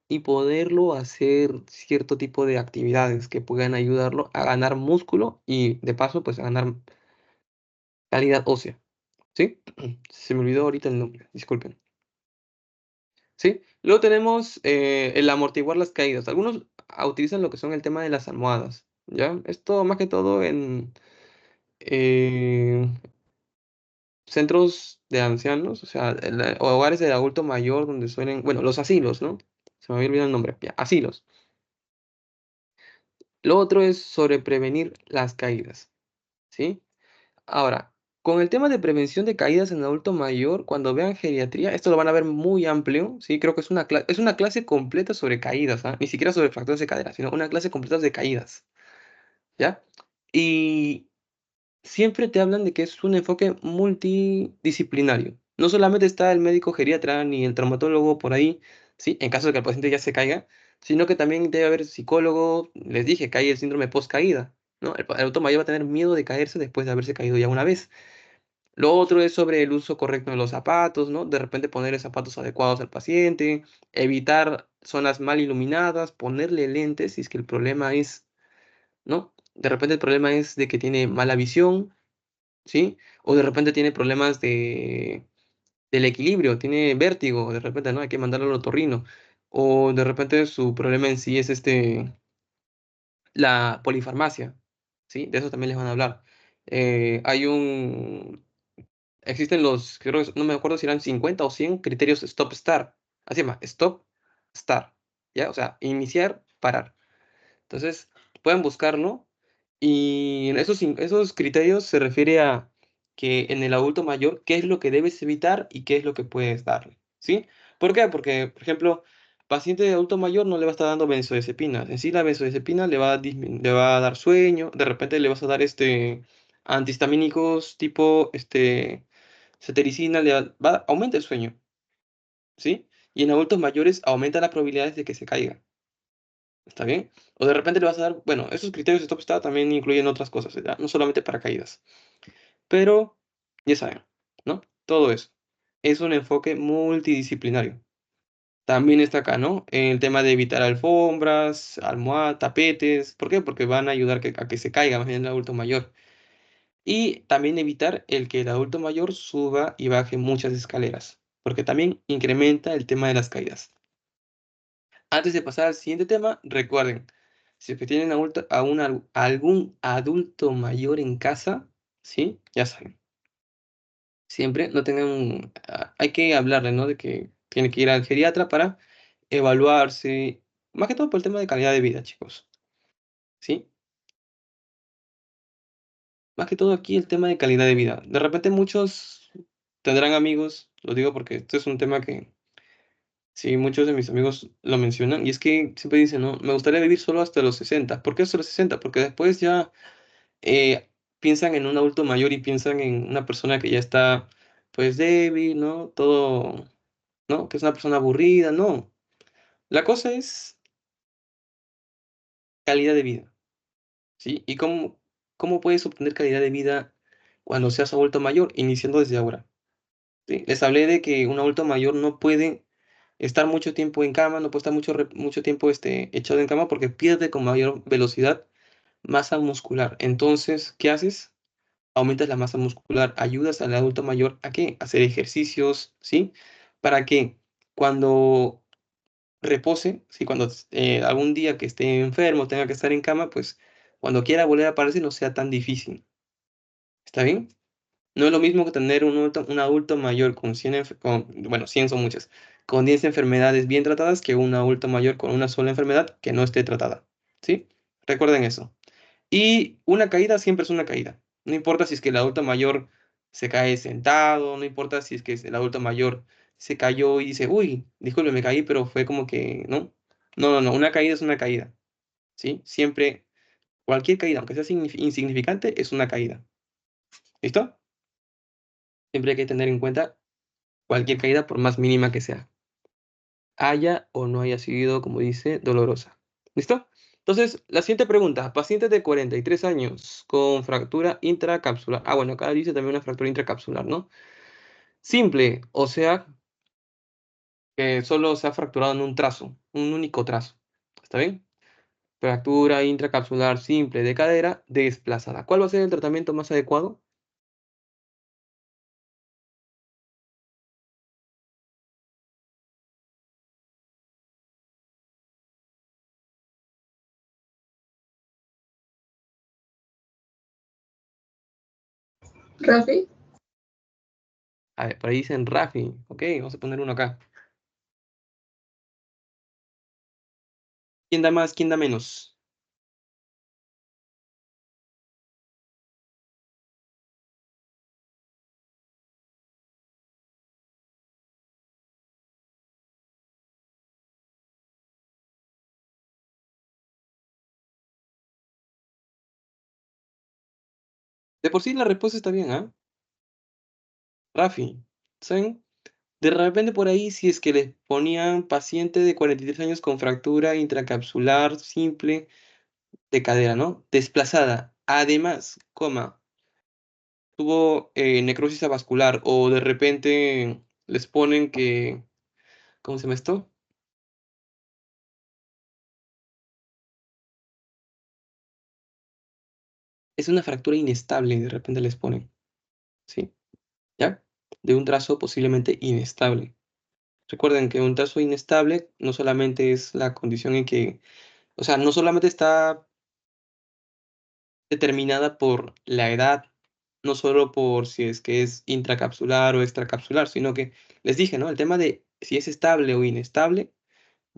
y poderlo hacer cierto tipo de actividades que puedan ayudarlo a ganar músculo y de paso pues a ganar calidad ósea, ¿sí? Se me olvidó ahorita el nombre, disculpen. ¿Sí? Luego tenemos el amortiguar las caídas. Algunos utilizan lo que son el tema de las almohadas, ¿ya? Esto más que todo en, eh, centros de ancianos, o sea, hogares del adulto mayor donde suelen, bueno, los asilos, ¿no? Se me había olvidado el nombre, ya, asilos. Lo otro es sobre prevenir las caídas, ¿sí? Ahora, con el tema de prevención de caídas en adulto mayor, cuando vean geriatría, esto lo van a ver muy amplio, ¿sí? Creo que es una clase completa sobre caídas, ¿ah? Ni siquiera sobre fracturas de cadera, sino una clase completa de caídas, ¿ya? Y siempre te hablan de que es un enfoque multidisciplinario. No solamente está el médico geriatra ni el traumatólogo por ahí, ¿sí? En caso de que el paciente ya se caiga, sino que también debe haber psicólogo. Les dije que hay el síndrome post-caída, ¿no? El adulto mayor va a tener miedo de caerse después de haberse caído ya una vez. Lo otro es sobre el uso correcto de los zapatos, ¿no? De repente ponerle zapatos adecuados al paciente, evitar zonas mal iluminadas, ponerle lentes si es que el problema es, ¿no? De repente el problema es de que tiene mala visión, ¿sí? O de repente tiene problemas del equilibrio, tiene vértigo, de repente, ¿no? Hay que mandarlo al otorrino. O de repente su problema en sí es la polifarmacia, ¿sí? De eso también les van a hablar. Hay un Existen creo que no me acuerdo si eran 50 o 100 criterios stop start. Así se llama, stop start. ¿Ya? O sea, iniciar, parar. Entonces, pueden buscarlo. Y en esos criterios se refiere a que en el adulto mayor, qué es lo que debes evitar y qué es lo que puedes darle. ¿Sí? ¿Por qué? Porque, por ejemplo, paciente de adulto mayor no le va a estar dando benzodiazepinas. En sí, la benzodiazepina le va a dar sueño. De repente le vas a dar antihistamínicos tipo cetericina, aumenta el sueño. ¿Sí? Y en adultos mayores aumenta las probabilidades de que se caiga. ¿Está bien? O de repente le vas a dar, bueno, esos criterios de Stop Start también incluyen otras cosas, ¿verdad? No solamente paracaídas. Pero, ya saben, ¿no? Todo eso. Es un enfoque multidisciplinario. También está acá, ¿no? El tema de evitar alfombras, almohadas, tapetes. ¿Por qué? Porque van a ayudar a que se caiga más bien el adulto mayor. Y también evitar el que el adulto mayor suba y baje muchas escaleras, porque también incrementa el tema de las caídas. Antes de pasar al siguiente tema, recuerden, si es que tienen algún adulto mayor en casa, ¿sí? Ya saben, siempre no tengan, hay que hablarle, ¿no? De que tiene que ir al geriatra para evaluarse, más que todo por el tema de calidad de vida, chicos, ¿sí? Más que todo aquí el tema de calidad de vida. De repente muchos tendrán amigos, lo digo porque esto es un tema que sí, muchos de mis amigos lo mencionan, y es que siempre dicen, no, me gustaría vivir solo hasta los 60. ¿Por qué hasta los 60? Porque después ya piensan en un adulto mayor y piensan en una persona que ya está, pues, débil, ¿no? Todo, ¿no? Que es una persona aburrida, no. La cosa es calidad de vida, ¿sí? ¿Y cómo puedes obtener calidad de vida cuando seas adulto mayor? Iniciando desde ahora, ¿sí? Les hablé de que un adulto mayor no puede estar mucho tiempo en cama, no puede estar mucho tiempo echado en cama porque pierde con mayor velocidad masa muscular. Entonces, ¿qué haces? Aumentas la masa muscular, ayudas al adulto mayor a qué? A hacer ejercicios, ¿sí? Para que cuando repose, ¿sí? Cuando algún día que esté enfermo, tenga que estar en cama, pues cuando quiera volver a aparecer no sea tan difícil. ¿Está bien? No es lo mismo que tener un adulto mayor con 100, bueno, 100 son muchas, con 10 enfermedades bien tratadas que un adulto mayor con una sola enfermedad que no esté tratada. ¿Sí? Recuerden eso. Y una caída siempre es una caída. No importa si es que el adulto mayor se cae sentado, no importa si es que el adulto mayor se cayó y dice, uy, disculpe, me caí, pero fue como que, ¿no? No, no, no, una caída es una caída. ¿Sí? Siempre, cualquier caída, aunque sea insignificante, es una caída. ¿Listo? Siempre hay que tener en cuenta cualquier caída, por más mínima que sea, haya o no haya sido, como dice, dolorosa. ¿Listo? Entonces, la siguiente pregunta. Paciente de 43 años con fractura intracapsular. Ah, bueno, acá dice también una fractura intracapsular, ¿no? Simple, o sea, que solo se ha fracturado en un trazo, un único trazo. ¿Está bien? Fractura intracapsular simple de cadera desplazada. ¿Cuál va a ser el tratamiento más adecuado? Rafi, A ver, por ahí dicen Rafi. Ok, vamos a poner uno acá. ¿Quién da más? ¿Quién da menos? De por sí la respuesta está bien, ¿ah? Rafi. ¿Saben? De repente por ahí, si es que les ponían paciente de 43 años con fractura intracapsular simple de cadera, ¿no? Desplazada. Además, coma, tuvo necrosis avascular o de repente les ponen que, ¿cómo se llama esto? Es una fractura inestable, de repente les ponen, ¿sí? ¿Ya? De un trazo posiblemente inestable. Recuerden que un trazo inestable no solamente es la condición en que, o sea, no solamente está determinada por la edad, no solo por si es que es intracapsular o extracapsular, sino que les dije, ¿no? El tema de si es estable o inestable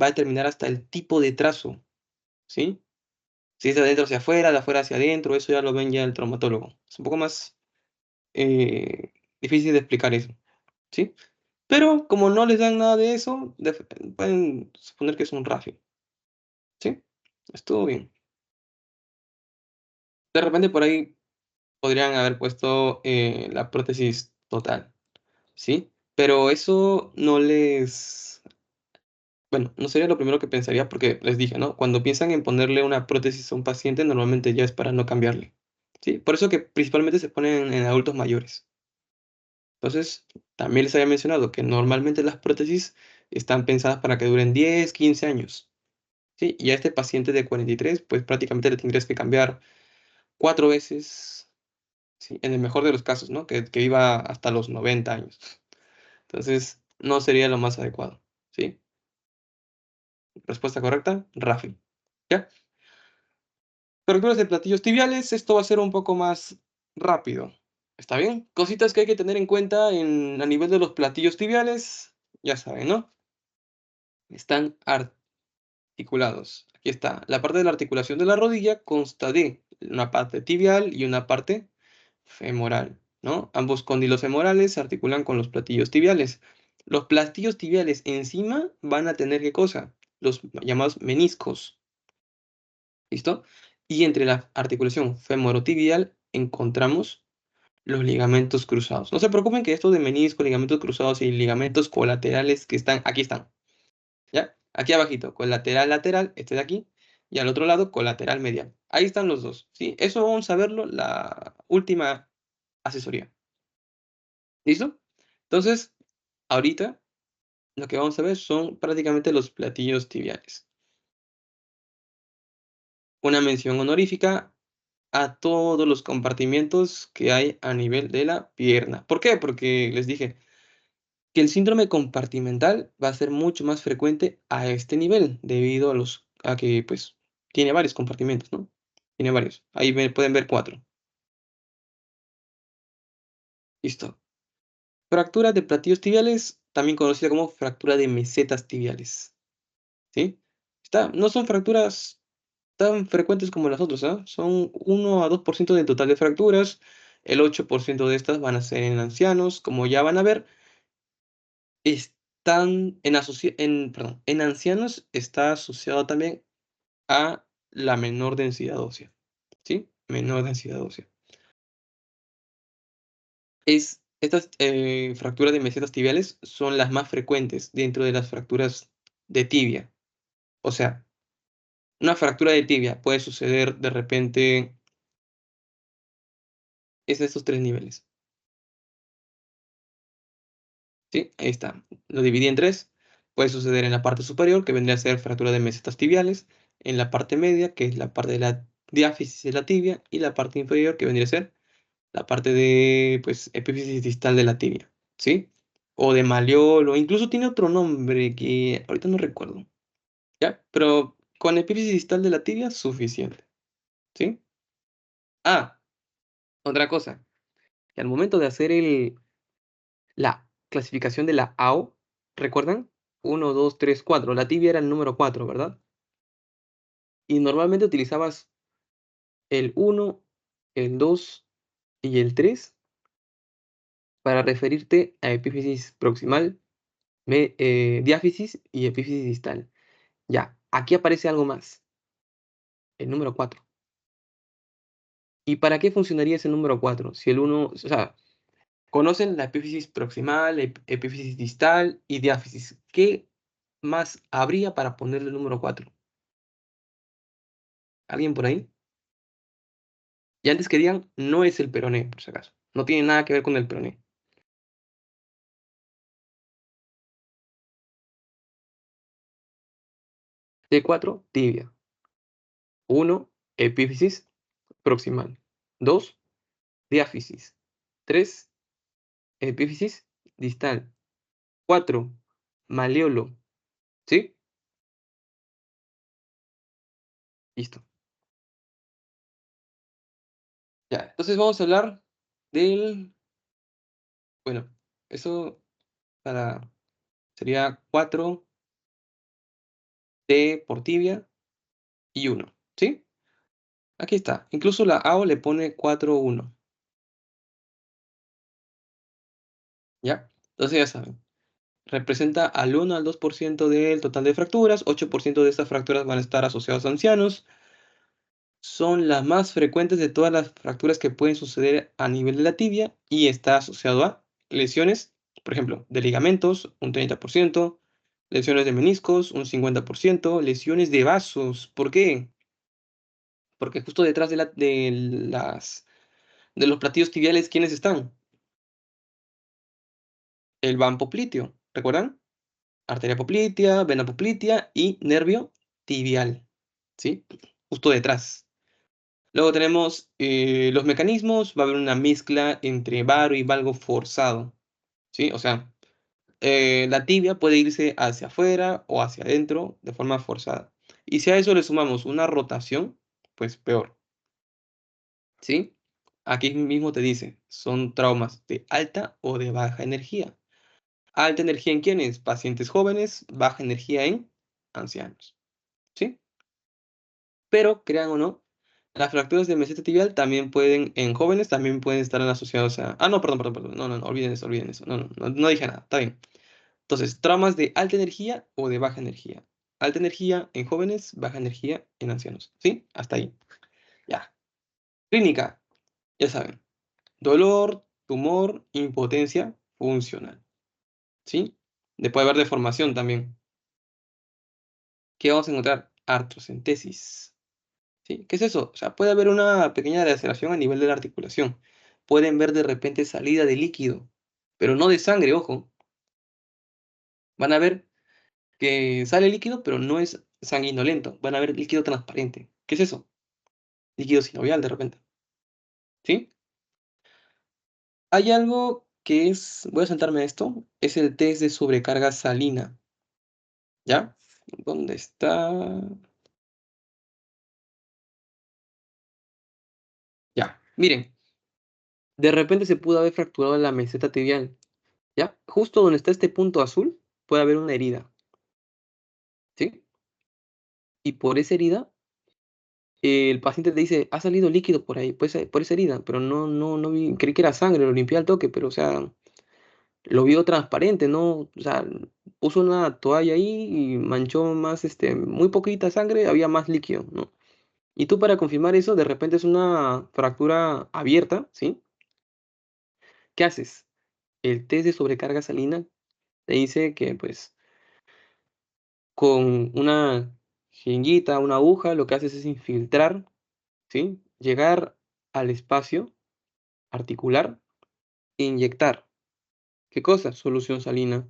va a determinar hasta el tipo de trazo, ¿sí? Si es de adentro hacia afuera, de afuera hacia adentro, eso ya lo ven ya el traumatólogo. Es un poco más difícil de explicar eso, ¿sí? Pero como no les dan nada de eso, pueden suponer que es un RAFI, ¿sí? Estuvo bien. De repente por ahí podrían haber puesto la prótesis total, ¿sí? Pero eso no les... Bueno, no sería lo primero que pensaría porque les dije, ¿no? Cuando piensan en ponerle una prótesis a un paciente, normalmente ya es para no cambiarle, ¿sí? Por eso que principalmente se ponen en adultos mayores. Entonces, también les había mencionado que normalmente las prótesis están pensadas para que duren 10, 15 años, ¿sí? Y a este paciente de 43, pues prácticamente le tendrías que cambiar 4 veces, ¿sí? En el mejor de los casos, ¿no? Que viva hasta los 90 años. Entonces, no sería lo más adecuado, ¿sí? Respuesta correcta, Rafi. ¿Ya? Fracturas de platillos tibiales, esto va a ser un poco más rápido. ¿Está bien? Cositas que hay que tener en cuenta a nivel de los platillos tibiales, ya saben, ¿no? Están articulados. Aquí está. La parte de la articulación de la rodilla consta de una parte tibial y una parte femoral, ¿no? Ambos cóndilos femorales se articulan con los platillos tibiales. Los platillos tibiales encima van a tener ¿qué cosa? Los llamados meniscos, ¿listo? Y entre la articulación femorotibial encontramos los ligamentos cruzados. No se preocupen que esto de menisco, ligamentos cruzados y ligamentos colaterales que están, aquí están, ¿ya? Aquí abajito, colateral lateral, este de aquí, y al otro lado, colateral medial. Ahí están los dos, ¿sí? Eso vamos a verlo la última asesoría. ¿Listo? Entonces, ahorita lo que vamos a ver son prácticamente los platillos tibiales. Una mención honorífica a todos los compartimientos que hay a nivel de la pierna. ¿Por qué? Porque les dije que el síndrome compartimental va a ser mucho más frecuente a este nivel, debido a que, pues, tiene varios compartimentos, ¿no? Tiene varios. Ahí pueden ver 4. Listo. Fractura de platillos tibiales, también conocida como fractura de mesetas tibiales, ¿sí? No son fracturas tan frecuentes como las otras, ¿ah? Son 1 a 2% del total de fracturas. El 8% de estas van a ser en ancianos. Como ya van a ver, en ancianos está asociado también a la menor densidad ósea, ¿sí? Menor densidad ósea. Estas fracturas de mesetas tibiales son las más frecuentes dentro de las fracturas de tibia. O sea, una fractura de tibia puede suceder de repente, es de estos 3 niveles. ¿Sí? Ahí está. Lo dividí en 3. Puede suceder en la parte superior, que vendría a ser fractura de mesetas tibiales, en la parte media, que es la parte de la diáfisis de la tibia, y la parte inferior, que vendría a ser la parte de, pues, epífisis distal de la tibia, ¿sí? O de maleolo, incluso tiene otro nombre que ahorita no recuerdo, ¿ya? Pero con epífisis distal de la tibia, suficiente, ¿sí? Ah, otra cosa, que al momento de hacer la clasificación de la AO, ¿recuerdan? 1, 2, 3, 4. La tibia era el número 4, ¿verdad? Y normalmente utilizabas el 1, el 2 y el 3 para referirte a epífisis proximal, diáfisis y epífisis distal. Ya, aquí aparece algo más, el número 4. ¿Y para qué funcionaría ese número 4? Si el 1, o sea, conocen la epífisis proximal, epífisis distal y diáfisis. ¿Qué más habría para ponerle el número 4? ¿Alguien por ahí? Y antes que digan, no es el peroné, por si acaso. No tiene nada que ver con el peroné. T4, tibia. 1, epífisis proximal. 2, diáfisis. 3, epífisis distal. 4, maleolo. ¿Sí? Listo. Ya, entonces vamos a hablar del... Bueno, eso para... sería 4 T por tibia y 1. ¿Sí? Aquí está. Incluso la AO le pone 4, 1. ¿Ya? Entonces ya saben. Representa al 1 al 2% del total de fracturas. 8% de estas fracturas van a estar asociadas a ancianos. Son las más frecuentes de todas las fracturas que pueden suceder a nivel de la tibia y está asociado a lesiones, por ejemplo, de ligamentos, un 30%, lesiones de meniscos, un 50%, lesiones de vasos. ¿Por qué? Porque justo detrás de los platillos tibiales, ¿quiénes están? El van popliteo, ¿recuerdan? Arteria poplitea, vena poplitea y nervio tibial, ¿sí? Justo detrás. Luego tenemos los mecanismos, va a haber una mezcla entre varo y valgo forzado, ¿sí? O sea, la tibia puede irse hacia afuera o hacia adentro de forma forzada. Y si a eso le sumamos una rotación, pues peor, ¿sí? Aquí mismo te dice, son traumas de alta o de baja energía. Alta energía en quiénes? Pacientes jóvenes, baja energía en ancianos, ¿sí? Pero, crean o no, las fracturas de meseta tibial también pueden, en jóvenes, también pueden estar asociados a... Ah, no, perdón. No, olviden eso, olviden eso. No dije nada, está bien. Entonces, traumas de alta energía o de baja energía. Alta energía en jóvenes, baja energía en ancianos, ¿sí? Hasta ahí. Ya. Clínica, ya saben. Dolor, tumor, impotencia funcional, ¿sí? Puede haber deformación también. ¿Qué vamos a encontrar? Artrocentesis. ¿Sí? ¿Qué es eso? O sea, puede haber una pequeña laceración a nivel de la articulación. Pueden ver de repente salida de líquido, pero no de sangre, ojo. Van a ver que sale líquido, pero no es sanguinolento. Van a ver líquido transparente. ¿Qué es eso? Líquido sinovial de repente. ¿Sí? Hay algo que es, voy a saltarme a esto, es el test de sobrecarga salina. ¿Ya? ¿Dónde está? Ya, miren, de repente se pudo haber fracturado la meseta tibial. ¿Ya? Justo donde está este punto azul, puede haber una herida. ¿Sí? Y por esa herida, el paciente te dice, ha salido líquido por ahí, pues, por esa herida, pero no vi, creí que era sangre, lo limpié al toque, pero, o sea, lo vio transparente, ¿no? O sea, puso una toalla ahí y manchó más, muy poquita sangre, había más líquido, ¿no? Y tú para confirmar eso, de repente es una fractura abierta, ¿sí? ¿Qué haces? El test de sobrecarga salina te dice que, pues, con una jeringuita, una aguja, lo que haces es infiltrar, ¿sí? Llegar al espacio articular e inyectar. ¿Qué cosa? Solución salina.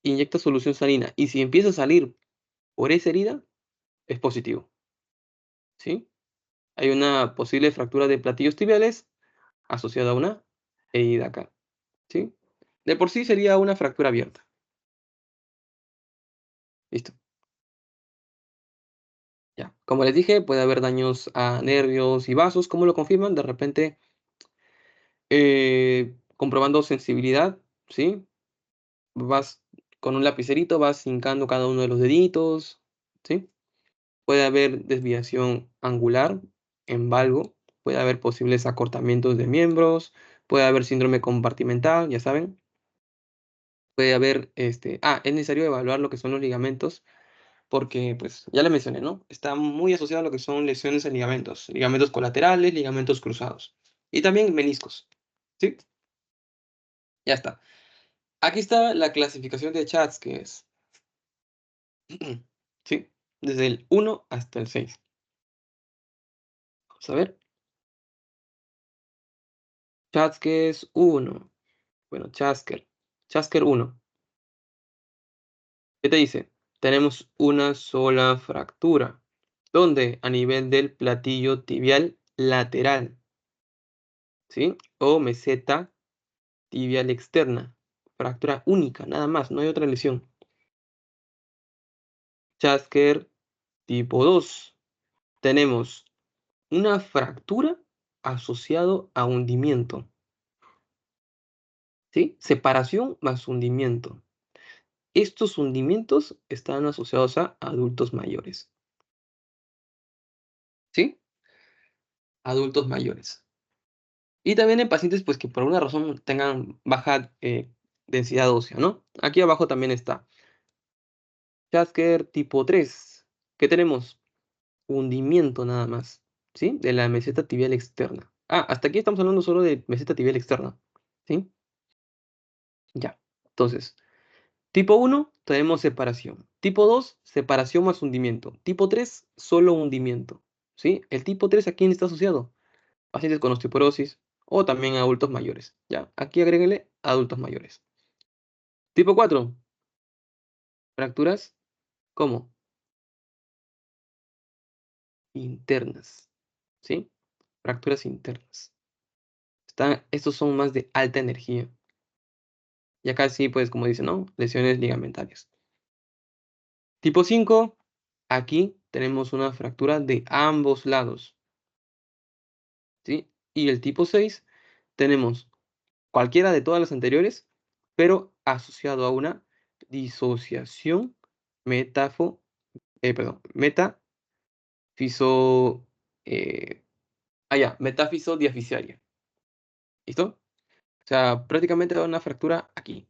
Inyecta solución salina. Y si empieza a salir por esa herida, es positivo, ¿sí? Hay una posible fractura de platillos tibiales asociada a una herida acá, ¿sí? De por sí sería una fractura abierta. Listo. Ya. Como les dije, puede haber daños a nervios y vasos. ¿Cómo lo confirman? De repente, comprobando sensibilidad ¿sí? Vas con un lapicerito, vas hincando cada uno de los deditos, ¿sí? Puede haber desviación angular en valgo, puede haber posibles acortamientos de miembros, puede haber síndrome compartimental, ya saben. Puede haber, es necesario evaluar lo que son los ligamentos, porque, pues, ya le mencioné, ¿no? Está muy asociado a lo que son lesiones en ligamentos colaterales, ligamentos cruzados, y también meniscos, ¿sí? Ya está. Aquí está la clasificación de chats, que es, ¿sí? Desde el 1 hasta el 6. Vamos a ver. Chats, que es 1. Bueno, Chasker. Chasker 1. ¿Qué te dice? Tenemos una sola fractura. ¿Dónde? A nivel del platillo tibial lateral, ¿sí? O meseta tibial externa. Fractura única, nada más, no hay otra lesión. Chasker tipo 2. Tenemos una fractura asociado a hundimiento, ¿sí? Separación más hundimiento. Estos hundimientos están asociados a adultos mayores, ¿sí? Adultos mayores. Y también en pacientes, pues, que por alguna razón tengan baja densidad ósea, ¿no? Aquí abajo también está Chasker tipo 3. ¿Qué tenemos? Hundimiento nada más, ¿sí? De la meseta tibial externa. Hasta aquí estamos hablando solo de meseta tibial externa, ¿sí? Ya. Entonces, tipo 1 tenemos separación. Tipo 2, separación más hundimiento. Tipo 3, solo hundimiento, ¿sí? El tipo 3, ¿a quién está asociado? Pacientes con osteoporosis o también adultos mayores, ¿ya? Aquí agréguele adultos mayores. Tipo 4, fracturas, ¿cómo? Internas, ¿sí? Fracturas internas. Estos son más de alta energía. Y acá sí, pues, como dice, ¿no? Lesiones ligamentarias. Tipo 5, aquí tenemos una fractura de ambos lados, ¿sí? Y el tipo 6, tenemos cualquiera de todas las anteriores, pero asociado a una disociación metafo, metafiso, eh, metáfiso diaficiaria. ¿Listo? O sea, prácticamente da una fractura aquí.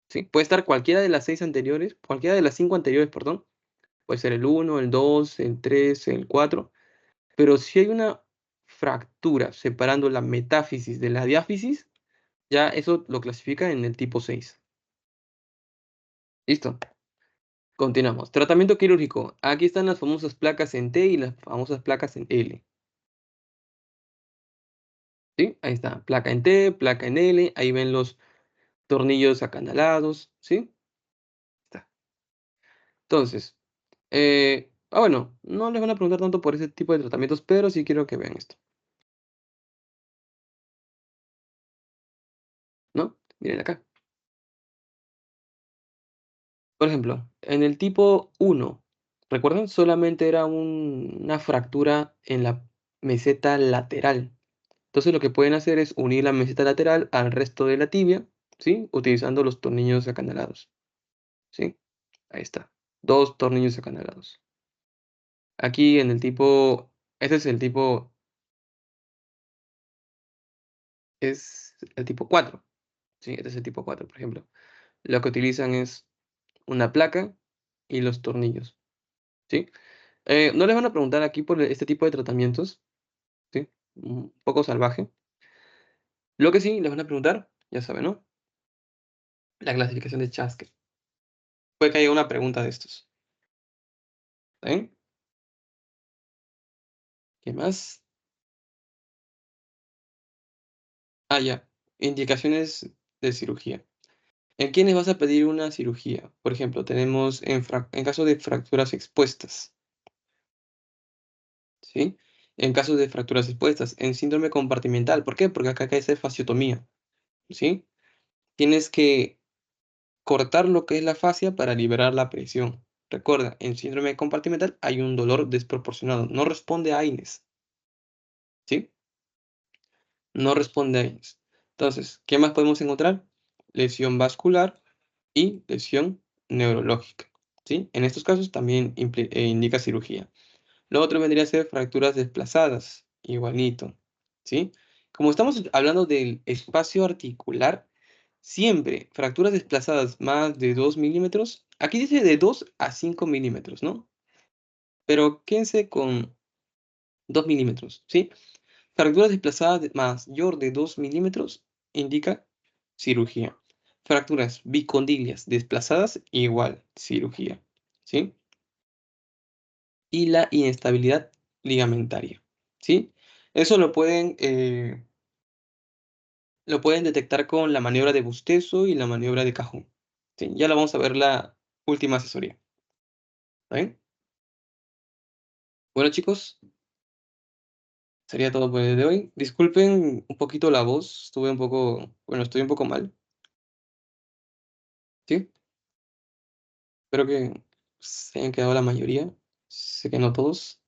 ¿Sí? Puede estar cualquiera de las 6 anteriores, cualquiera de las 5 anteriores, perdón. Puede ser el 1, el 2, el 3, el 4. Pero si hay una fractura separando la metáfisis de la diáfisis, ya eso lo clasifica en el tipo 6. ¿Listo? Continuamos. Tratamiento quirúrgico. Aquí están las famosas placas en T y las famosas placas en L. ¿Sí? Ahí está. Placa en T, placa en L. Ahí ven los tornillos acanalados. ¿Sí? Está. Entonces, bueno, no les van a preguntar tanto por ese tipo de tratamientos, pero sí quiero que vean esto. ¿No? Miren acá. Por ejemplo, en el tipo 1, ¿recuerdan? Solamente era una fractura en la meseta lateral. Entonces lo que pueden hacer es unir la meseta lateral al resto de la tibia, ¿sí? Utilizando los tornillos acanalados, ¿sí? Ahí está. 2 tornillos acanalados. Aquí en el tipo, este es el tipo, es el tipo 4, ¿sí? Este es el tipo 4, por ejemplo. Lo que utilizan es una placa y los tornillos, ¿sí? No les van a preguntar aquí por este tipo de tratamientos, ¿sí? Un poco salvaje. Lo que sí les van a preguntar, ya saben, ¿no? La clasificación de Chasker. Puede que haya una pregunta de estos. ¿Está bien? ¿Qué más? Ya. Indicaciones de cirugía. ¿En quiénes vas a pedir una cirugía? Por ejemplo, tenemos en caso de fracturas expuestas, ¿sí? En caso de fracturas expuestas, en síndrome compartimental. ¿Por qué? Porque acá hay que hacer fasciotomía, ¿sí? Tienes que cortar lo que es la fascia para liberar la presión. Recuerda, en síndrome compartimental hay un dolor desproporcionado. No responde a AINES, ¿sí? No responde a AINES. Entonces, ¿qué más podemos encontrar? Lesión vascular y lesión neurológica, ¿sí? En estos casos también indica cirugía. Lo otro vendría a ser fracturas desplazadas, igualito, ¿sí? Como estamos hablando del espacio articular, siempre fracturas desplazadas más de 2 milímetros, aquí dice de 2 a 5 milímetros, ¿no? Pero quédense con 2 milímetros, ¿sí? Fracturas desplazadas mayor de 2 milímetros indica cirugía. Fracturas bicondilias desplazadas, igual, cirugía, ¿sí? Y la inestabilidad ligamentaria, ¿sí? Eso lo pueden detectar con la maniobra de Bustezo y la maniobra de Cajón, ¿sí? Ya la vamos a ver la última asesoría, ¿está bien? Bueno, chicos, sería todo por el de hoy. Disculpen un poquito la voz, estoy un poco mal, ¿sí? Espero que se hayan quedado la mayoría, sé que no todos.